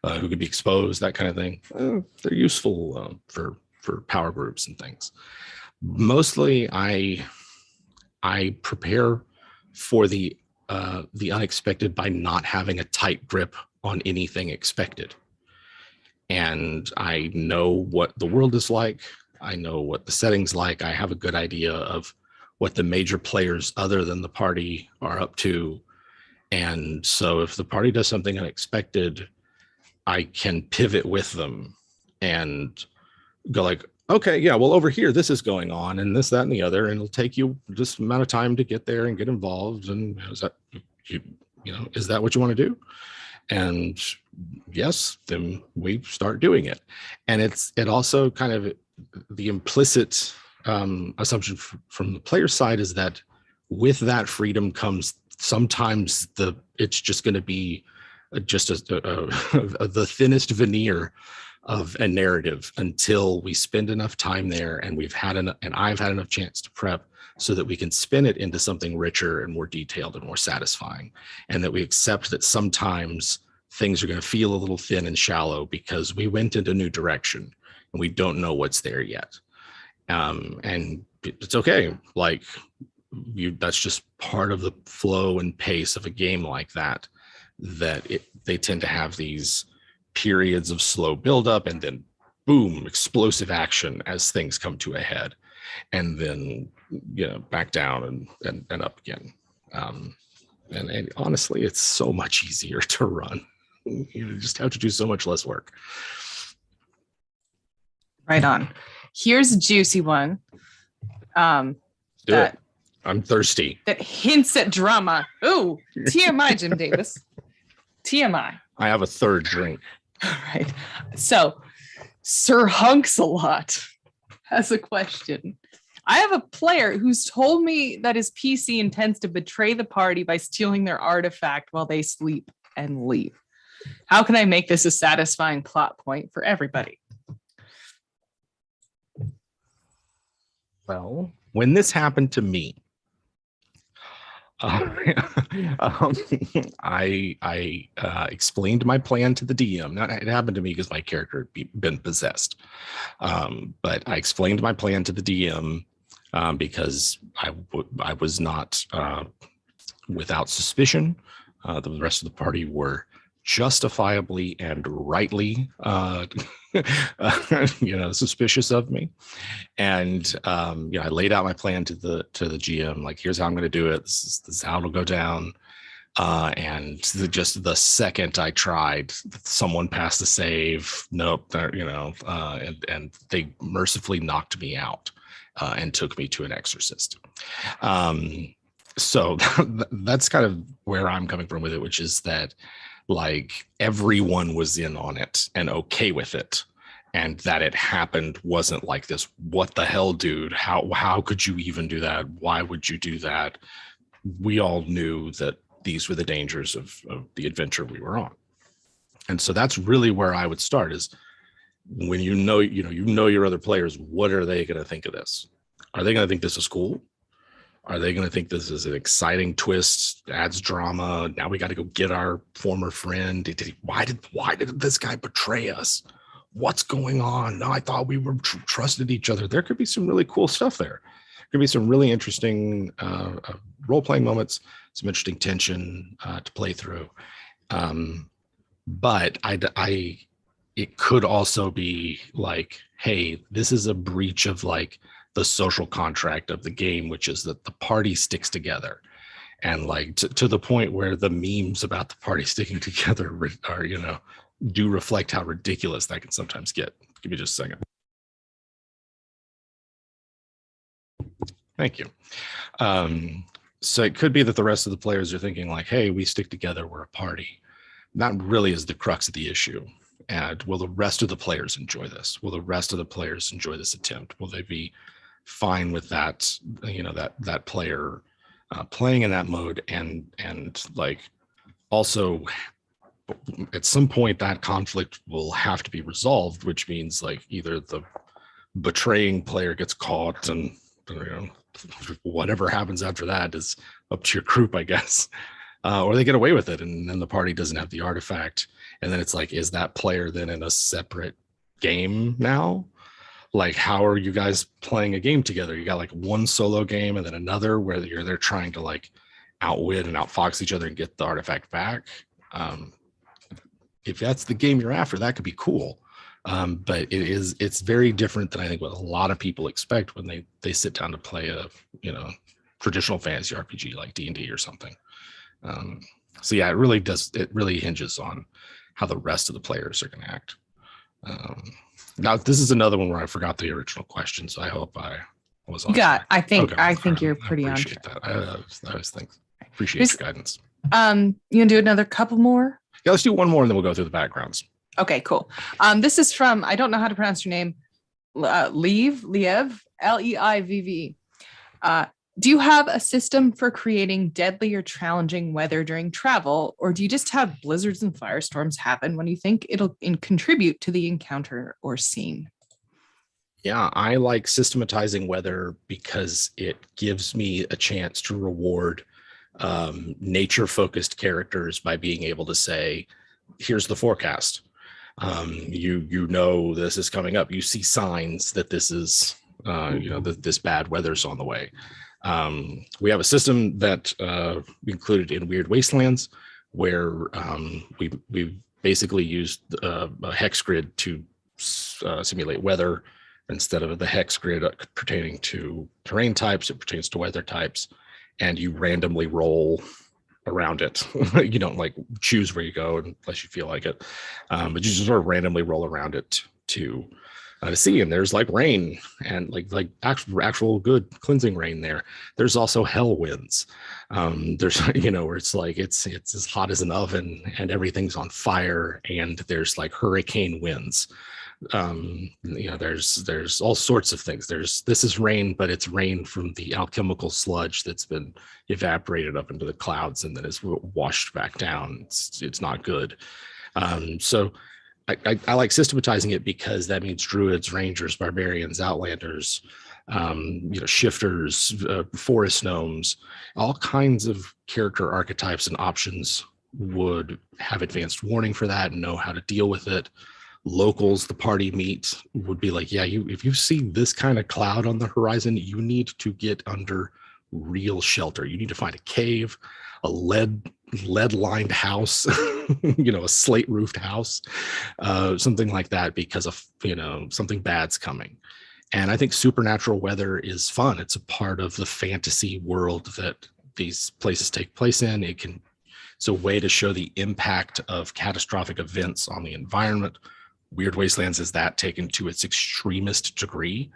who could be exposed, that kind of thing, they're useful for power groups and things. Mostly, I prepare for the unexpected by not having a tight grip on anything expected. And I know what the world is like. I know what the setting's like. I have a good idea of what the major players other than the party are up to. And so if the party does something unexpected, I can pivot with them and go like, okay, yeah, well, over here, this is going on and this, that, and the other. And it'll take you just amount of time to get there and get involved. And is that, is that what you want to do? And yes, then we start doing it. And it also kind of, the implicit assumption from the player side is that with that freedom comes sometimes it's just going to be just the thinnest veneer of a narrative until we spend enough time there and I've had enough chance to prep so that we can spin it into something richer and more detailed and more satisfying, and that we accept that sometimes things are going to feel a little thin and shallow because we went into a new direction and we don't know what's there yet. And it's okay. Like that's just part of the flow and pace of a game like that, they tend to have these periods of slow buildup and then boom, explosive action as things come to a head, and then back down and up again. And honestly, it's so much easier to run. You just have to do so much less work.
Right on. Here's a juicy one.
I'm thirsty.
That hints at drama. Ooh, TMI, Jim Davis. TMI.
I have a third drink.
All right. So, Sir Hunks-a-Lot has a question. I have a player who's told me that his PC intends to betray the party by stealing their artifact while they sleep and leave. How can I make this a satisfying plot point for everybody?
Well, when this happened to me, I explained my plan to the DM. Now, it happened to me because my character had been possessed. But I explained my plan to the DM because I was not without suspicion. The rest of the party were justifiably and rightly suspicious of me, and I laid out my plan to the GM, like, here's how I'm going to do it, this is how it'll go down, and just the second I tried, someone passed a save, nope, and they mercifully knocked me out and took me to an exorcist. So that's kind of where I'm coming from with it, which is that, like, everyone was in on it and okay with it, and that it happened wasn't like this, what the hell, dude, how could you even do that, why would you do that? We all knew that these were the dangers of the adventure we were on. And so that's really where I would start, is when you know your other players, what are they going to think of this? Are they going to think this is cool? Are they going to think this is an exciting twist, adds drama? Now we got to go get our former friend. Why did this guy betray us? What's going on? No, I thought we were trusted each other. There could be some really cool stuff there. Could be some really interesting role-playing moments, some interesting tension to play through. But it could also be like, hey, this is a breach of like the social contract of the game, which is that the party sticks together, and like to the point where the memes about the party sticking together are, do reflect how ridiculous that can sometimes get. Give me just a second. Thank you. So it could be that the rest of the players are thinking like, hey, we stick together, we're a party. That really is the crux of the issue. And will the rest of the players enjoy this? Will the rest of the players enjoy this attempt? Will they be fine with that, that player playing in that mode, and like also at some point that conflict will have to be resolved, which means like either the betraying player gets caught, and whatever happens after that is up to your group, I guess, or they get away with it, and then the party doesn't have the artifact, and then it's like, is that player then in a separate game now? Like, how are you guys playing a game together? You got like one solo game and then another where they're trying to like outwit and outfox each other and get the artifact back. If that's the game you're after, that could be cool. But it's very different than I think what a lot of people expect when they sit down to play a traditional fantasy RPG like D&D or something. So yeah, it really hinges on how the rest of the players are going to act. Now this is another one where I forgot the original question, so I hope I was on track.
I think you're pretty on track.
I appreciate your guidance.
You gonna do another couple more?
Yeah, let's do one more and then we'll go through the backgrounds.
Okay, cool. This is from, I don't know how to pronounce your name, Liev, Leiv. Do you have a system for creating deadly or challenging weather during travel, or do you just have blizzards and firestorms happen when you think it'll contribute to the encounter or scene?
Yeah, I like systematizing weather because it gives me a chance to reward nature-focused characters by being able to say, here's the forecast. You know this is coming up. You see signs that this is, this bad weather's on the way. We have a system that included in Weird Wastelands where we basically used a hex grid to simulate weather. Instead of the hex grid pertaining to terrain types, it pertains to weather types, and you randomly roll around it. You don't like choose where you go unless you feel like it, but you just sort of randomly roll around it to see. And there's like rain and like actual good cleansing rain there. There's also hell winds. There's where it's like it's as hot as an oven and everything's on fire, and there's like hurricane winds. There's all sorts of things. This is rain, but it's rain from the alchemical sludge that's been evaporated up into the clouds and then is washed back down. It's not good. So I like systematizing it because that means druids, rangers, barbarians, outlanders, shifters, forest gnomes, all kinds of character archetypes and options would have advanced warning for that and know how to deal with it. Locals the party meet would be like, yeah, if you see this kind of cloud on the horizon, you need to get under real shelter. You need to find a cave, a lead lined house, a slate roofed house, something like that, because of something bad's coming. And I think supernatural weather is fun. It's a part of the fantasy world that these places take place in. It's a way to show the impact of catastrophic events on the environment. Weird Wastelands is that taken to its extremist degree,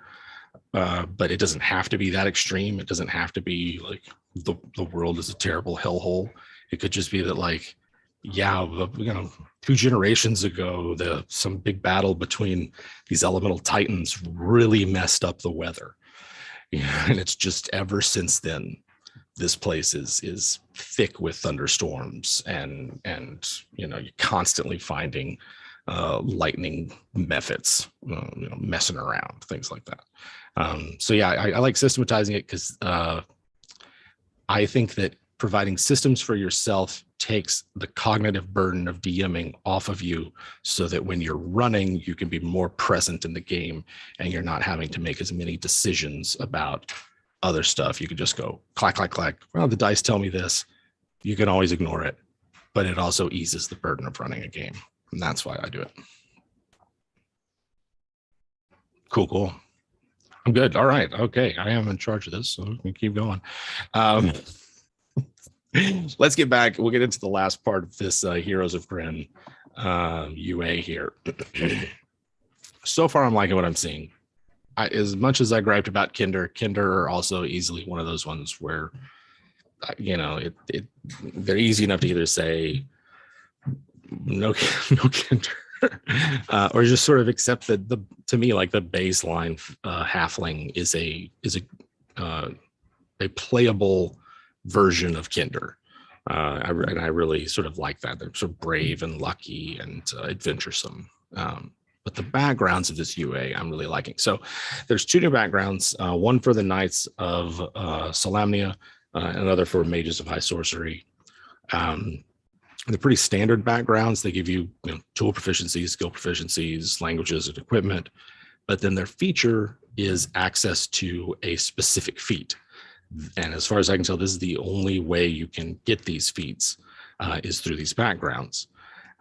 but it doesn't have to be that extreme. It doesn't have to be like the world is a terrible hellhole. It could just be that, like, 2 generations ago, some big battle between these elemental titans really messed up the weather, and it's just ever since then this place is thick with thunderstorms and you're constantly finding lightning methods, messing around, things like that. So yeah, I like systematizing it because I think that providing systems for yourself takes the cognitive burden of DMing off of you, so that when you're running, you can be more present in the game and you're not having to make as many decisions about other stuff. You can just go clack, clack, clack. Well, the dice tell me this. You can always ignore it, but it also eases the burden of running a game. And that's why I do it. Cool. I'm good. All right. Okay. I am in charge of this, so we can keep going. Let's get back. We'll get into the last part of this Heroes of Krynn UA here. So far, I'm liking what I'm seeing. As much as I griped about Kinder are also easily one of those ones where, they're easy enough to either say no Kinder, or just sort of accept that to me, like, the baseline halfling is a playable version of Kinder. And I really sort of like that. They're sort of brave and lucky and adventuresome. But the backgrounds of this UA I'm really liking. So there's 2 new backgrounds, one for the Knights of Solomonia, another for Mages of High Sorcery. They're pretty standard backgrounds. They give you, tool proficiencies, skill proficiencies, languages, and equipment. But then their feature is access to a specific feat. And as far as I can tell, this is the only way you can get these feats is through these backgrounds.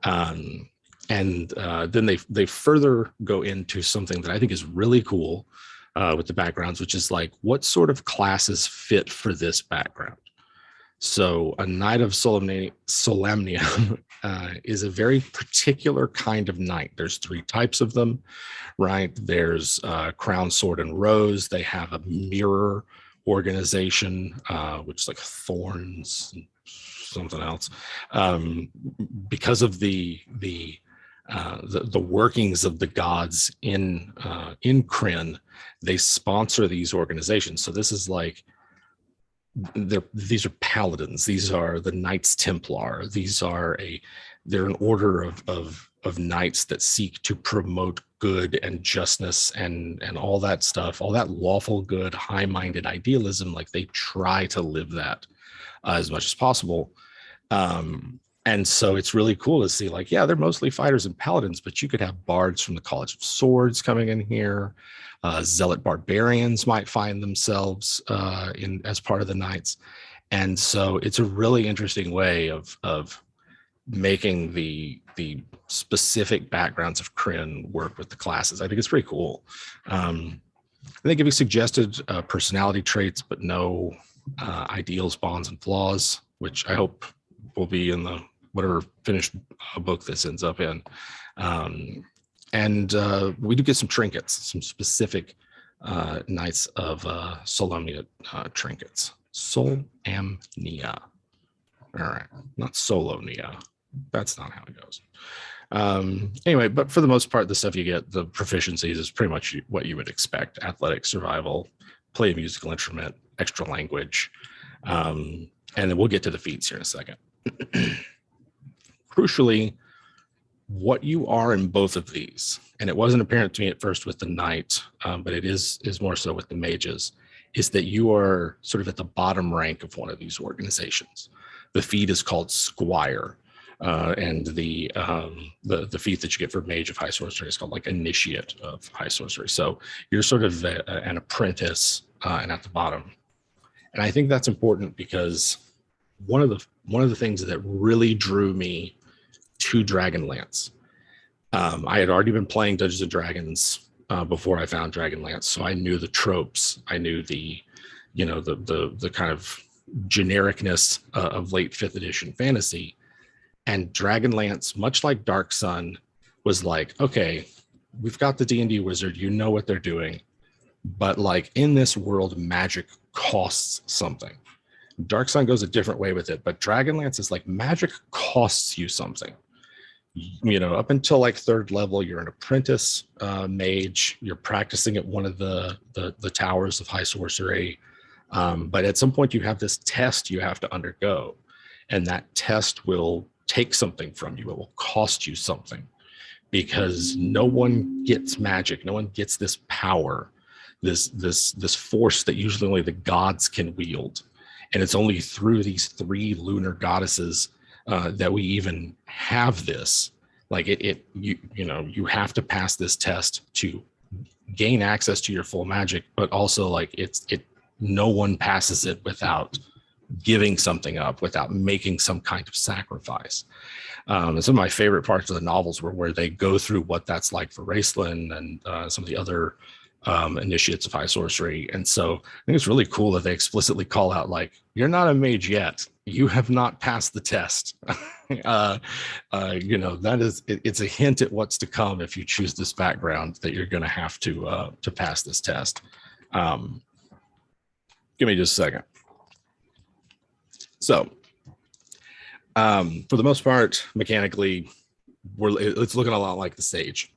And then they further go into something that I think is really cool with the backgrounds, which is like, what sort of classes fit for this background? So a Knight of Solomonia is a very particular kind of knight. There's 3 types of them, right? There's Crown, Sword, and Rose. They have a mirror organization, which is like thorns and something else. Because of the workings of the gods in Kryn, they sponsor these organizations. So this is like, these are paladins. These are the Knights Templar. They're an order of knights that seek to promote good and justness and all that stuff, all that lawful good, high-minded idealism. Like, they try to live that as much as possible. And so it's really cool to see, like, yeah, they're mostly fighters and paladins, but you could have bards from the College of Swords coming in here. Zealot barbarians might find themselves as part of the knights. And so it's a really interesting way of making the specific backgrounds of Kryn work with the classes. I think it's pretty cool. They give you suggested personality traits, but no ideals, bonds, and flaws, which I hope will be in the whatever finished book this ends up in. And we do get some trinkets, some specific Knights of Solomonia trinkets. Solomonia. All right, not Solonia. That's not how it goes. Anyway, but for the most part, the stuff you get, the proficiencies, is pretty much what you would expect: athletic, survival, play a musical instrument, extra language. And then we'll get to the feats here in a second. Crucially, what you are in both of these, and it wasn't apparent to me at first with the knight, but it is more so with the mages, is that you are sort of at the bottom rank of one of these organizations. The feat is called Squire, and the feat that you get for Mage of High Sorcery is called like Initiate of High Sorcery. So you're sort of an apprentice and at the bottom. And I think that's important because one of the things that really drew me to Dragonlance, I had already been playing Dungeons and Dragons before I found Dragonlance, so I knew the tropes. I knew the kind of genericness of late 5th edition fantasy. And Dragonlance, much like Dark Sun, was like, okay, we've got the D&D wizard, you know what they're doing, but like in this world, magic costs something. Dark Sun goes a different way with it, but Dragonlance is like, magic costs you something. Up until like 3rd level, you're an apprentice mage. You're practicing at one of the towers of high sorcery. But at some point, you have this test you have to undergo, and that test will take something from you. It will cost you something, because no one gets magic. No one gets this power, this force that usually only the gods can wield. And it's only through these 3 lunar goddesses that we even have this. Like you have to pass this test to gain access to your full magic, but also like no one passes it without giving something up, without making some kind of sacrifice. And some of my favorite parts of the novels were where they go through what that's like for Raceland and some of the other initiates of high sorcery. And so I think it's really cool that they explicitly call out, like, you're not a mage yet. You have not passed the test. That is, it's a hint at what's to come if you choose this background, that you're going to have to pass this test. Give me just a second. So for the most part, mechanically, it's looking a lot like the Sage.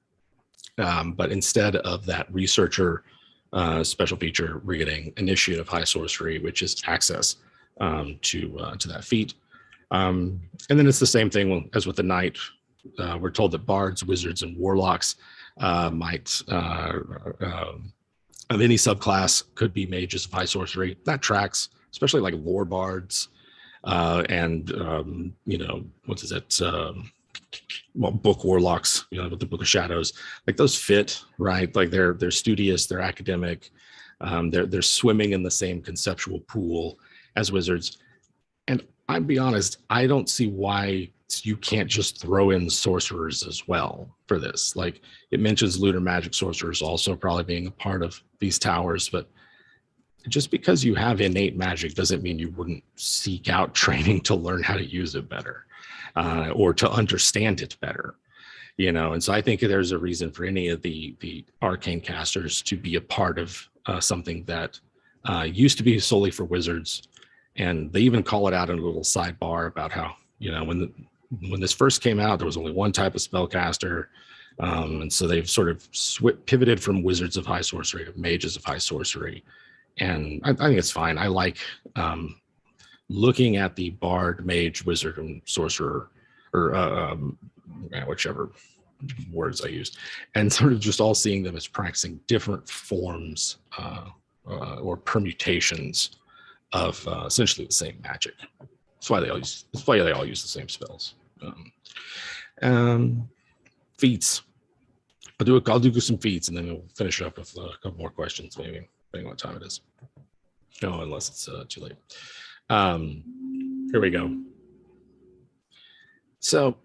But instead of that researcher special feature, we're getting Initiate of High Sorcery, which is access to that feat. And then it's the same thing as with the knight. We're told that bards, wizards, and warlocks might of any subclass could be mages of high sorcery. That tracks, especially like lore bards and what is it? Book warlocks, with the Book of Shadows, like those fit, right? Like they're studious, they're academic, they're swimming in the same conceptual pool as wizards. And I'll be honest, I don't see why you can't just throw in sorcerers as well for this. Like it mentions Lunar Magic sorcerers also probably being a part of these towers, but just because you have innate magic doesn't mean you wouldn't seek out training to learn how to use it better or to understand it better. And so I think there's a reason for any of the arcane casters to be a part of something that used to be solely for wizards. And they even call it out in a little sidebar about how, when this first came out, there was only one type of spellcaster. And so they've sort of pivoted from wizards of high sorcery to mages of high sorcery. And I think it's fine. I like looking at the bard, mage, wizard, and sorcerer, or whichever words I used, and sort of just all seeing them as practicing different forms or permutations of essentially the same magic. That's why they all use the same spells. Feats. I'll do some feats, and then we'll finish up with a couple more questions, maybe depending on what time it is. No, unless it's too late. Here we go. So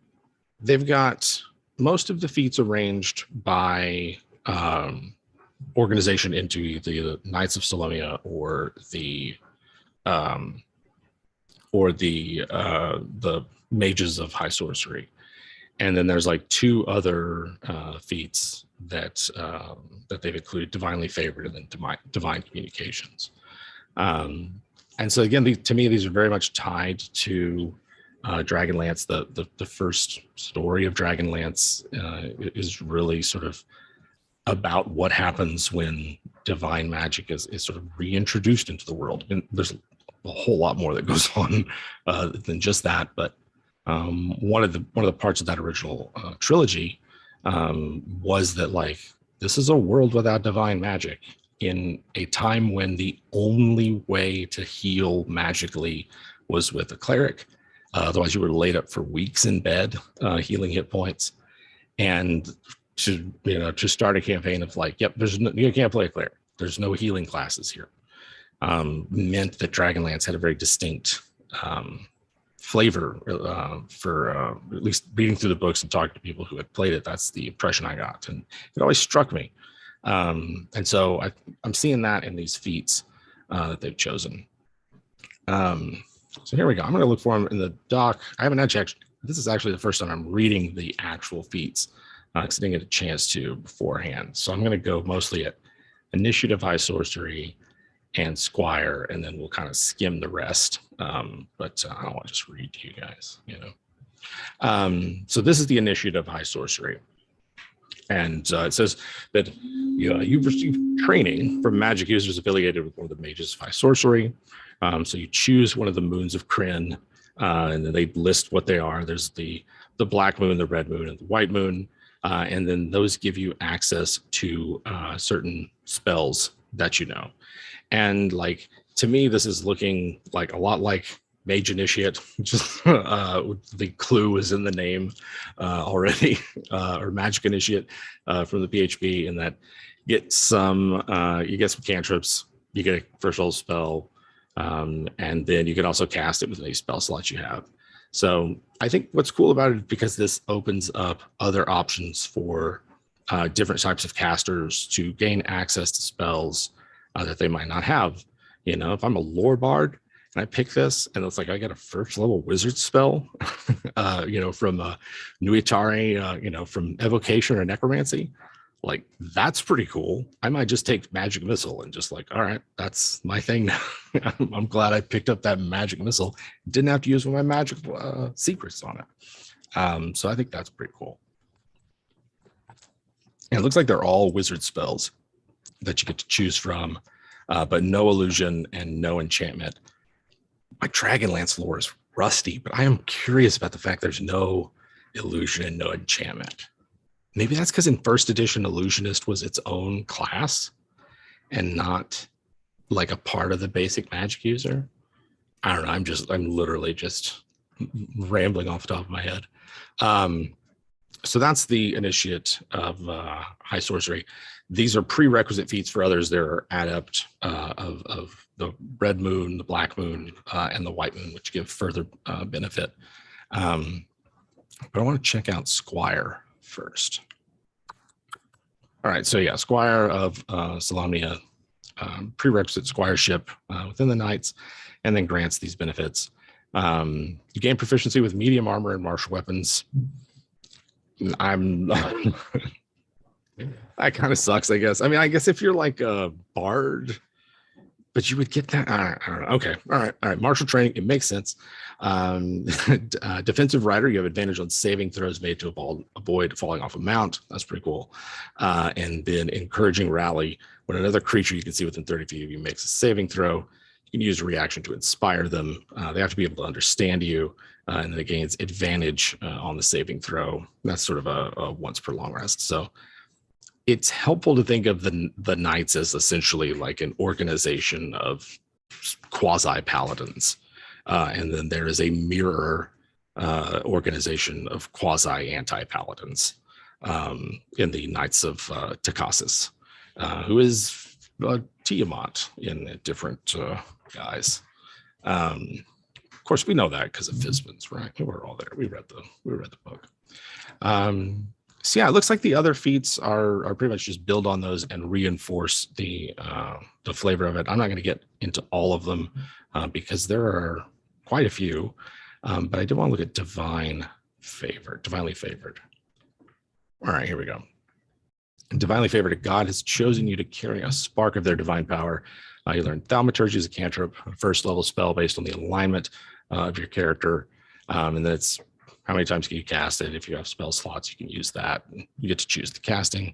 they've got most of the feats arranged by organization into either the Knights of Solomonia or the Mages of High Sorcery. And then there's like two other feats that they've included: Divinely Favored and then Divine Communications. And so again, to me, these are very much tied to Dragonlance. The first story of Dragonlance is really sort of about what happens when divine magic is sort of reintroduced into the world. And there's a whole lot more that goes on than just that. But one of the parts of that original trilogy was that, like, this is a world without divine magic in a time when the only way to heal magically was with a cleric. Otherwise, you were laid up for weeks in bed, healing hit points. And to start a campaign of like, yep, you can't play a cleric. There's no healing classes here. Meant that Dragonlance had a very distinct flavor for at least reading through the books and talking to people who had played it. That's the impression I got, and it always struck me. And so I'm seeing that in these feats that they've chosen. So here we go. I'm going to look for them in the doc. I haven't actually. This is actually the first time I'm reading the actual feats because I didn't get a chance to beforehand. So I'm going to go mostly at Initiative, High Sorcery, and Squire, and then we'll kind of skim the rest. But I don't want to just read to you guys, So this is the Initiative High Sorcery. And it says that you've received training from magic users affiliated with one of the Mages of High Sorcery. So you choose one of the moons of Kryn, and then they list what they are. There's the black moon, the red moon, and the white moon. And then those give you access to certain spells that you know. And like, to me, this is looking like a lot like Mage Initiate. Just the clue is in the name already, or Magic Initiate from the PHP, in that you get some cantrips, you get a first level spell, and then you can also cast it with any spell slots you have. So I think what's cool about it, because this opens up other options for different types of casters to gain access to spells that they might not have. If I'm a lore bard and I pick this and it's like I got a first level wizard spell, from Nuitari, from evocation or necromancy, like that's pretty cool. I might just take magic missile and just like, all right, that's my thing now. I'm glad I picked up that magic missile. Didn't have to use one of my magic secrets on it. So I think that's pretty cool. And it looks like they're all wizard spells that you get to choose from, but no illusion and no enchantment. my Dragonlance lore is rusty, but I am curious about the fact there's no illusion and no enchantment. Maybe that's because in first edition, illusionist was its own class and not like a part of the basic magic user. I don't know. I'm literally just rambling off the top of my head. So that's the initiate of high sorcery. These are prerequisite feats for others. They're adept of the red moon, the black moon, and the white moon, which give further benefit. But I want to check out Squire first. All right, so yeah, Squire of Solomonia, prerequisite squireship within the knights, and then grants these benefits. You gain proficiency with medium armor and martial weapons. That kind of sucks, I guess. I mean, I guess if you're like a bard, but you would get that. I don't know. Okay. All right. Martial training. It makes sense. Defensive rider. You have advantage on saving throws made to avoid falling off a mount. That's pretty cool. And then encouraging rally. When another creature you can see within 30 feet of you makes a saving throw, you can use a reaction to inspire them. They have to be able to understand you. And then it gains advantage on the saving throw. That's sort of a once per long rest. So it's helpful to think of the knights as essentially like an organization of quasi paladins, and then there is a mirror organization of quasi anti paladins in the Knights of Takasis, who is Tiamat in different guise. Of course, we know that because of Fizbin's, right? We're all there. We read the book. So yeah, it looks like the other feats are pretty much just build on those and reinforce the flavor of it. I'm not going to get into all of them because there are quite a few, but I did want to look at divinely favored. All right, here we go. Divinely favored, God has chosen you to carry a spark of their divine power. You learn Thaumaturgy as a cantrip, a first level spell based on the alignment of your character, and then it's how many times can you cast it? If you have spell slots, you can use that. You get to choose the casting.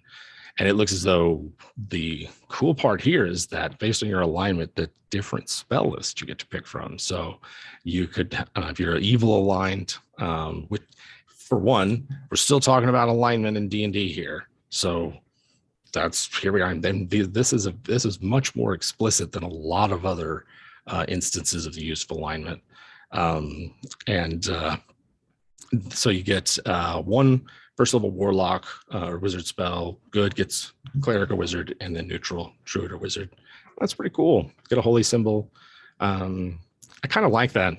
And it looks as though the cool part here is that based on your alignment, the different spell lists you get to pick from. So you could, if you're evil aligned, for one, we're still talking about alignment in D&D here. So here we are. And then this is much more explicit than a lot of other instances of the use of alignment. So you get one first level warlock or wizard spell. Good gets cleric or wizard, and then neutral druid or wizard. That's pretty cool. Get a holy symbol. I kind of like that.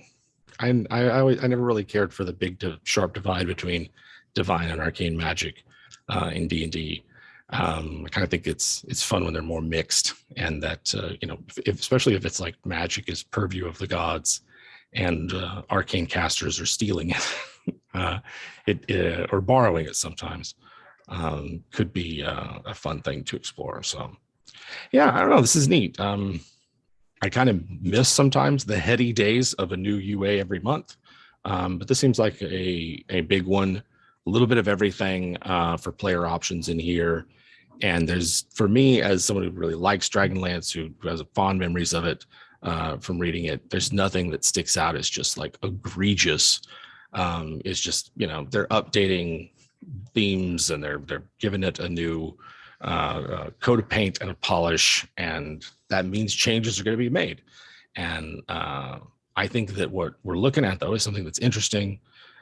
I never really cared for the big sharp divide between divine and arcane magic in D&D. I kind of think it's fun when they're more mixed, and that especially if it's like magic is purview of the gods and arcane casters are stealing it, or borrowing it sometimes, could be a fun thing to explore. So yeah, I don't know, this is neat. I kind of miss sometimes the heady days of a new UA every month, but this seems like a big one. A little bit of everything for player options in here. And there's, for me, as someone who really likes Dragonlance, who has fond memories of it from reading it, there's nothing that sticks out as just like egregious. It's just, they're updating themes and they're giving it a new coat of paint and a polish, and that means changes are going to be made. And I think that what we're looking at, though, is something that's interesting.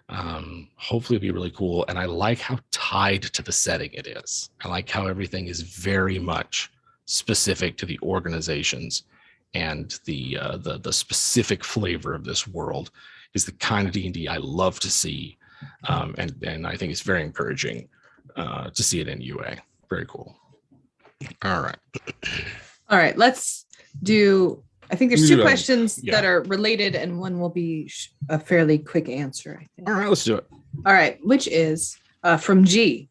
Hopefully it'll be really cool. And I like how tied to the setting it is. I like how everything is very much specific to the organizations, and the specific flavor of this world is the kind of D&D I love to see. And I think it's very encouraging to see it in UA. Very cool. All right.
Let's do, I think there's two questions that are related, and one will be a fairly quick answer, I think.
All right, let's do it.
All right, which is from G.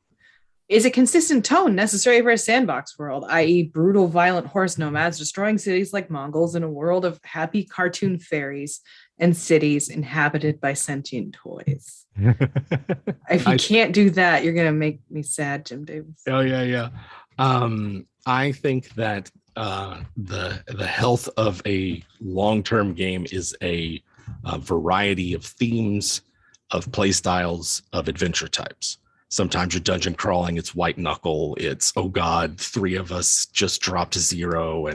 Is a consistent tone necessary for a sandbox world, i.e. brutal, violent horse nomads destroying cities like Mongols in a world of happy cartoon fairies and cities inhabited by sentient toys? If you can't do that, you're going to make me sad, Jim Davis.
Oh, yeah. I think that the health of a long-term game is a variety of themes, of play styles, of adventure types. Sometimes you're dungeon crawling, it's white knuckle, it's oh god, 3 of us just dropped to 0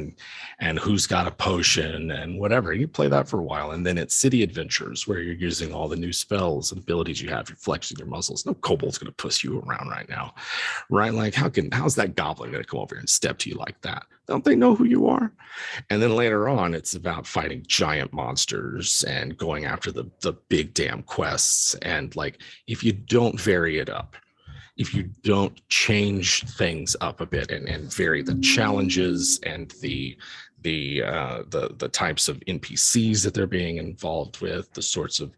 and who's got a potion and whatever. You play that for a while, and then it's city adventures where you're using all the new spells and abilities you have, you're flexing your muscles. No kobold's gonna push you around right now, right? Like how's that goblin gonna come over here and step to you like that? Don't they know who you are? And then later on, it's about fighting giant monsters and going after the big damn quests. And like, if you don't vary it up, if you don't change things up a bit and vary the challenges and the types of NPCs that they're being involved with, the sorts of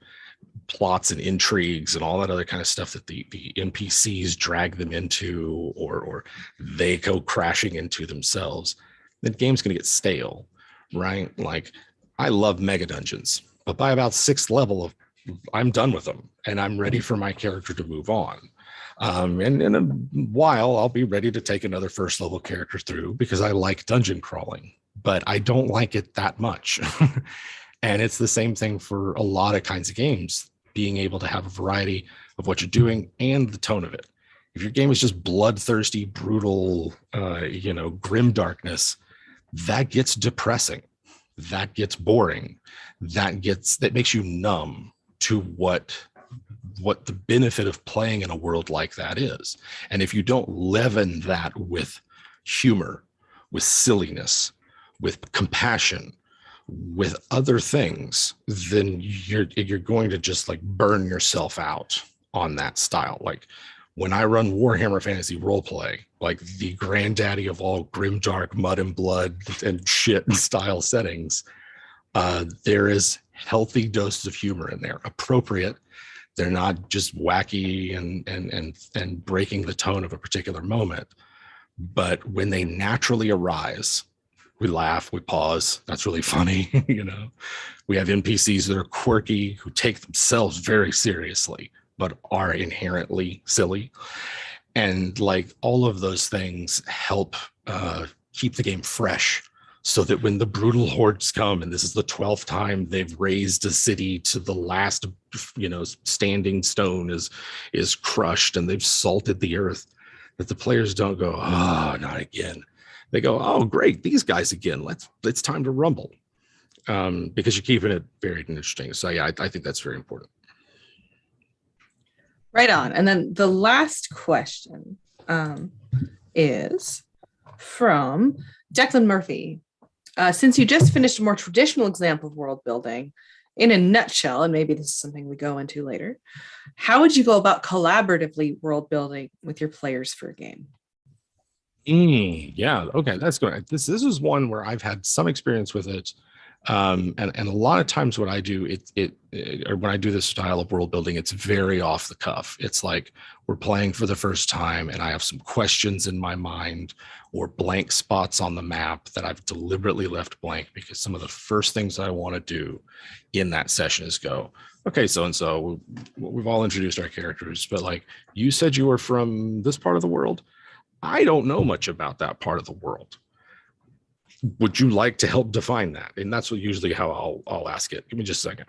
plots and intrigues and all that other kind of stuff that the NPCs drag them into, or they go crashing into themselves, the game's going to get stale, right? Like, I love mega dungeons, but by about 6th level, I'm done with them and I'm ready for my character to move on. And in a while, I'll be ready to take another 1st level character through because I like dungeon crawling, but I don't like it that much. And it's the same thing for a lot of kinds of games, being able to have a variety of what you're doing and the tone of it. If your game is just bloodthirsty, brutal, grim darkness, that gets depressing, that gets boring, that makes you numb to what the benefit of playing in a world like that is. And if you don't leaven that with humor, with silliness, with compassion, with other things, then you're going to just like burn yourself out on that style. Like, when I run Warhammer Fantasy Roleplay, like the granddaddy of all grimdark, mud and blood and shit and style settings, there is healthy doses of humor in there, appropriate. They're not just wacky and breaking the tone of a particular moment. But when they naturally arise, we laugh, we pause. That's really funny. We have NPCs that are quirky, who take themselves very seriously, but are inherently silly. And like, all of those things help keep the game fresh, so that when the brutal hordes come, and this is the 12th time they've raised a city to the last, standing stone is crushed and they've salted the earth, that the players don't go, oh, not again. They go, oh, great, these guys again. It's time to rumble, because you're keeping it varied and interesting. So yeah, I think that's very important.
Right on. And then the last question is from Declan Murphy. Since you just finished a more traditional example of world building, in a nutshell, and maybe this is something we go into later, how would you go about collaboratively world building with your players for a game?
Yeah, okay, that's good. This is one where I've had some experience with it. And a lot of times what I do, or when I do this style of world building, it's very off the cuff. It's like we're playing for the first time and I have some questions in my mind or blank spots on the map that I've deliberately left blank, because some of the first things I want to do in that session is go, okay, so-and-so, we've all introduced our characters, but like, you said you were from this part of the world. I don't know much about that part of the world. Would you like to help define that? And that's usually how I'll ask it. Give me just a second.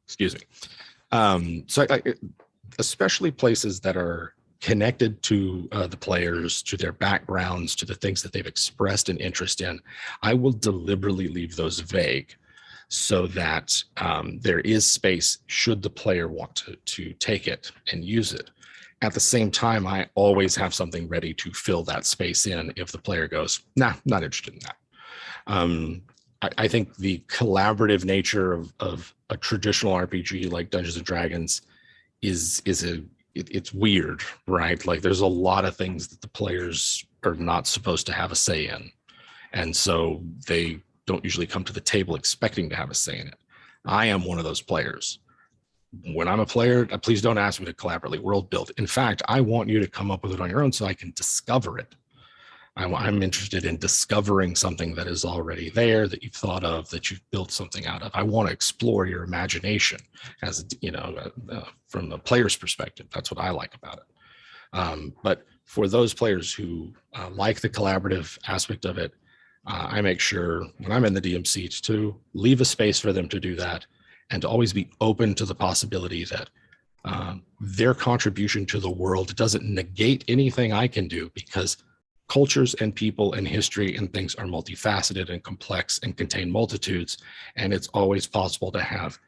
Excuse me. So especially places that are connected to the players, to their backgrounds, to the things that they've expressed an interest in, I will deliberately leave those vague, so that there is space should the player want to take it and use it. At the same time, I always have something ready to fill that space in if the player goes, nah, not interested in that. I think the collaborative nature of a traditional RPG like Dungeons and Dragons it's weird, right? Like, there's a lot of things that the players are not supposed to have a say in. And so they don't usually come to the table expecting to have a say in it. I am one of those players. When I'm a player, please don't ask me to collaboratively world build. In fact, I want you to come up with it on your own so I can discover it. I'm interested in discovering something that is already there, that you've thought of, that you've built something out of. I want to explore your imagination, as from the player's perspective. That's what I like about it. But for those players who like the collaborative aspect of it, I make sure when I'm in the DM seat to leave a space for them to do that, and to always be open to the possibility that their contribution to the world doesn't negate anything I can do, because cultures and people and history and things are multifaceted and complex and contain multitudes. And it's always possible to have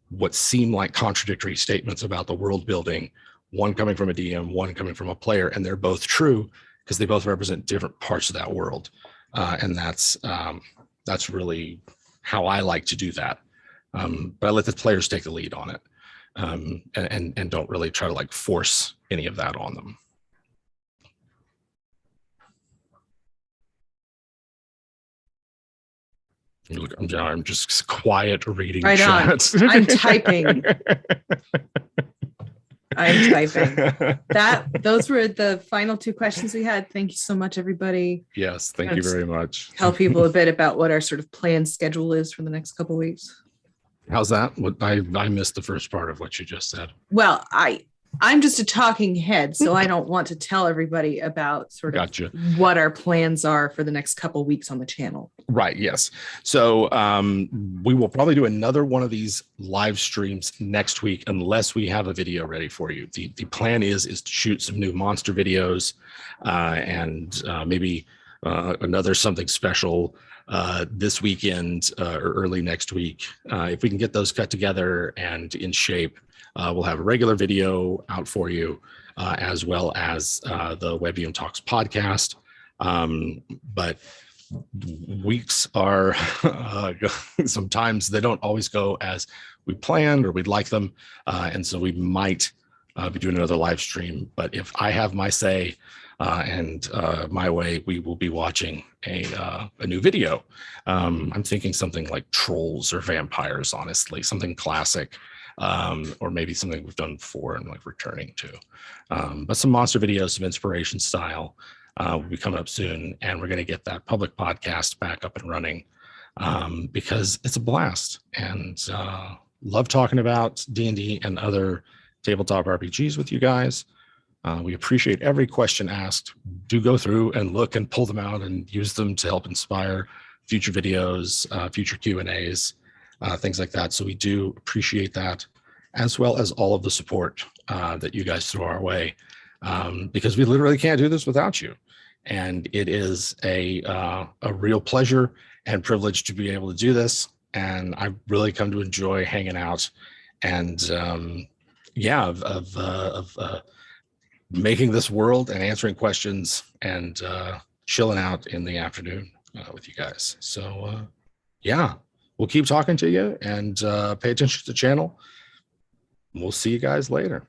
what seem like contradictory statements about the world building, one coming from a DM, one coming from a player, and they're both true because they both represent different parts of that world. And that's really how I like to do that. But I let the players take the lead on it, and don't really try to like force any of that on them. Look, I'm just quiet reading
Right
chats.
on. I'm typing. I'm typing. Those were the final two questions we had. Thank you so much, everybody.
Yes, thank you very much.
Tell people a bit about what our sort of planned schedule is for the next couple of weeks.
How's that? I missed the first part of what you just said.
Well, I'm just a talking head, so I don't want to tell everybody about sort of
Gotcha.
what our plans are for the next couple of weeks on the channel.
Right. Yes. So we will probably do another one of these live streams next week, unless we have a video ready for you. The plan is to shoot some new monster videos, and maybe another something special this weekend or early next week. If we can get those cut together and in shape, we'll have a regular video out for you, as well as the Webium Talks podcast. But weeks are sometimes they don't always go as we planned or we'd like them, and so we might be doing another live stream. But if I have my say and my way, we will be watching a new video. I'm thinking something like trolls or vampires, honestly, something classic, or maybe something we've done before and like returning to. But some monster videos, some inspiration style will be coming up soon, and we're going to get that public podcast back up and running, because it's a blast, and love talking about D&D and other tabletop RPGs with you guys. We appreciate every question asked. Do go through and look and pull them out and use them to help inspire future videos, future Q&As, things like that. So we do appreciate that, as well as all of the support that you guys throw our way, because we literally can't do this without you. And it is a real pleasure and privilege to be able to do this. And I really come to enjoy hanging out and making this world and answering questions and chilling out in the afternoon with you guys. So we'll keep talking to you, and pay attention to the channel. We'll see you guys later.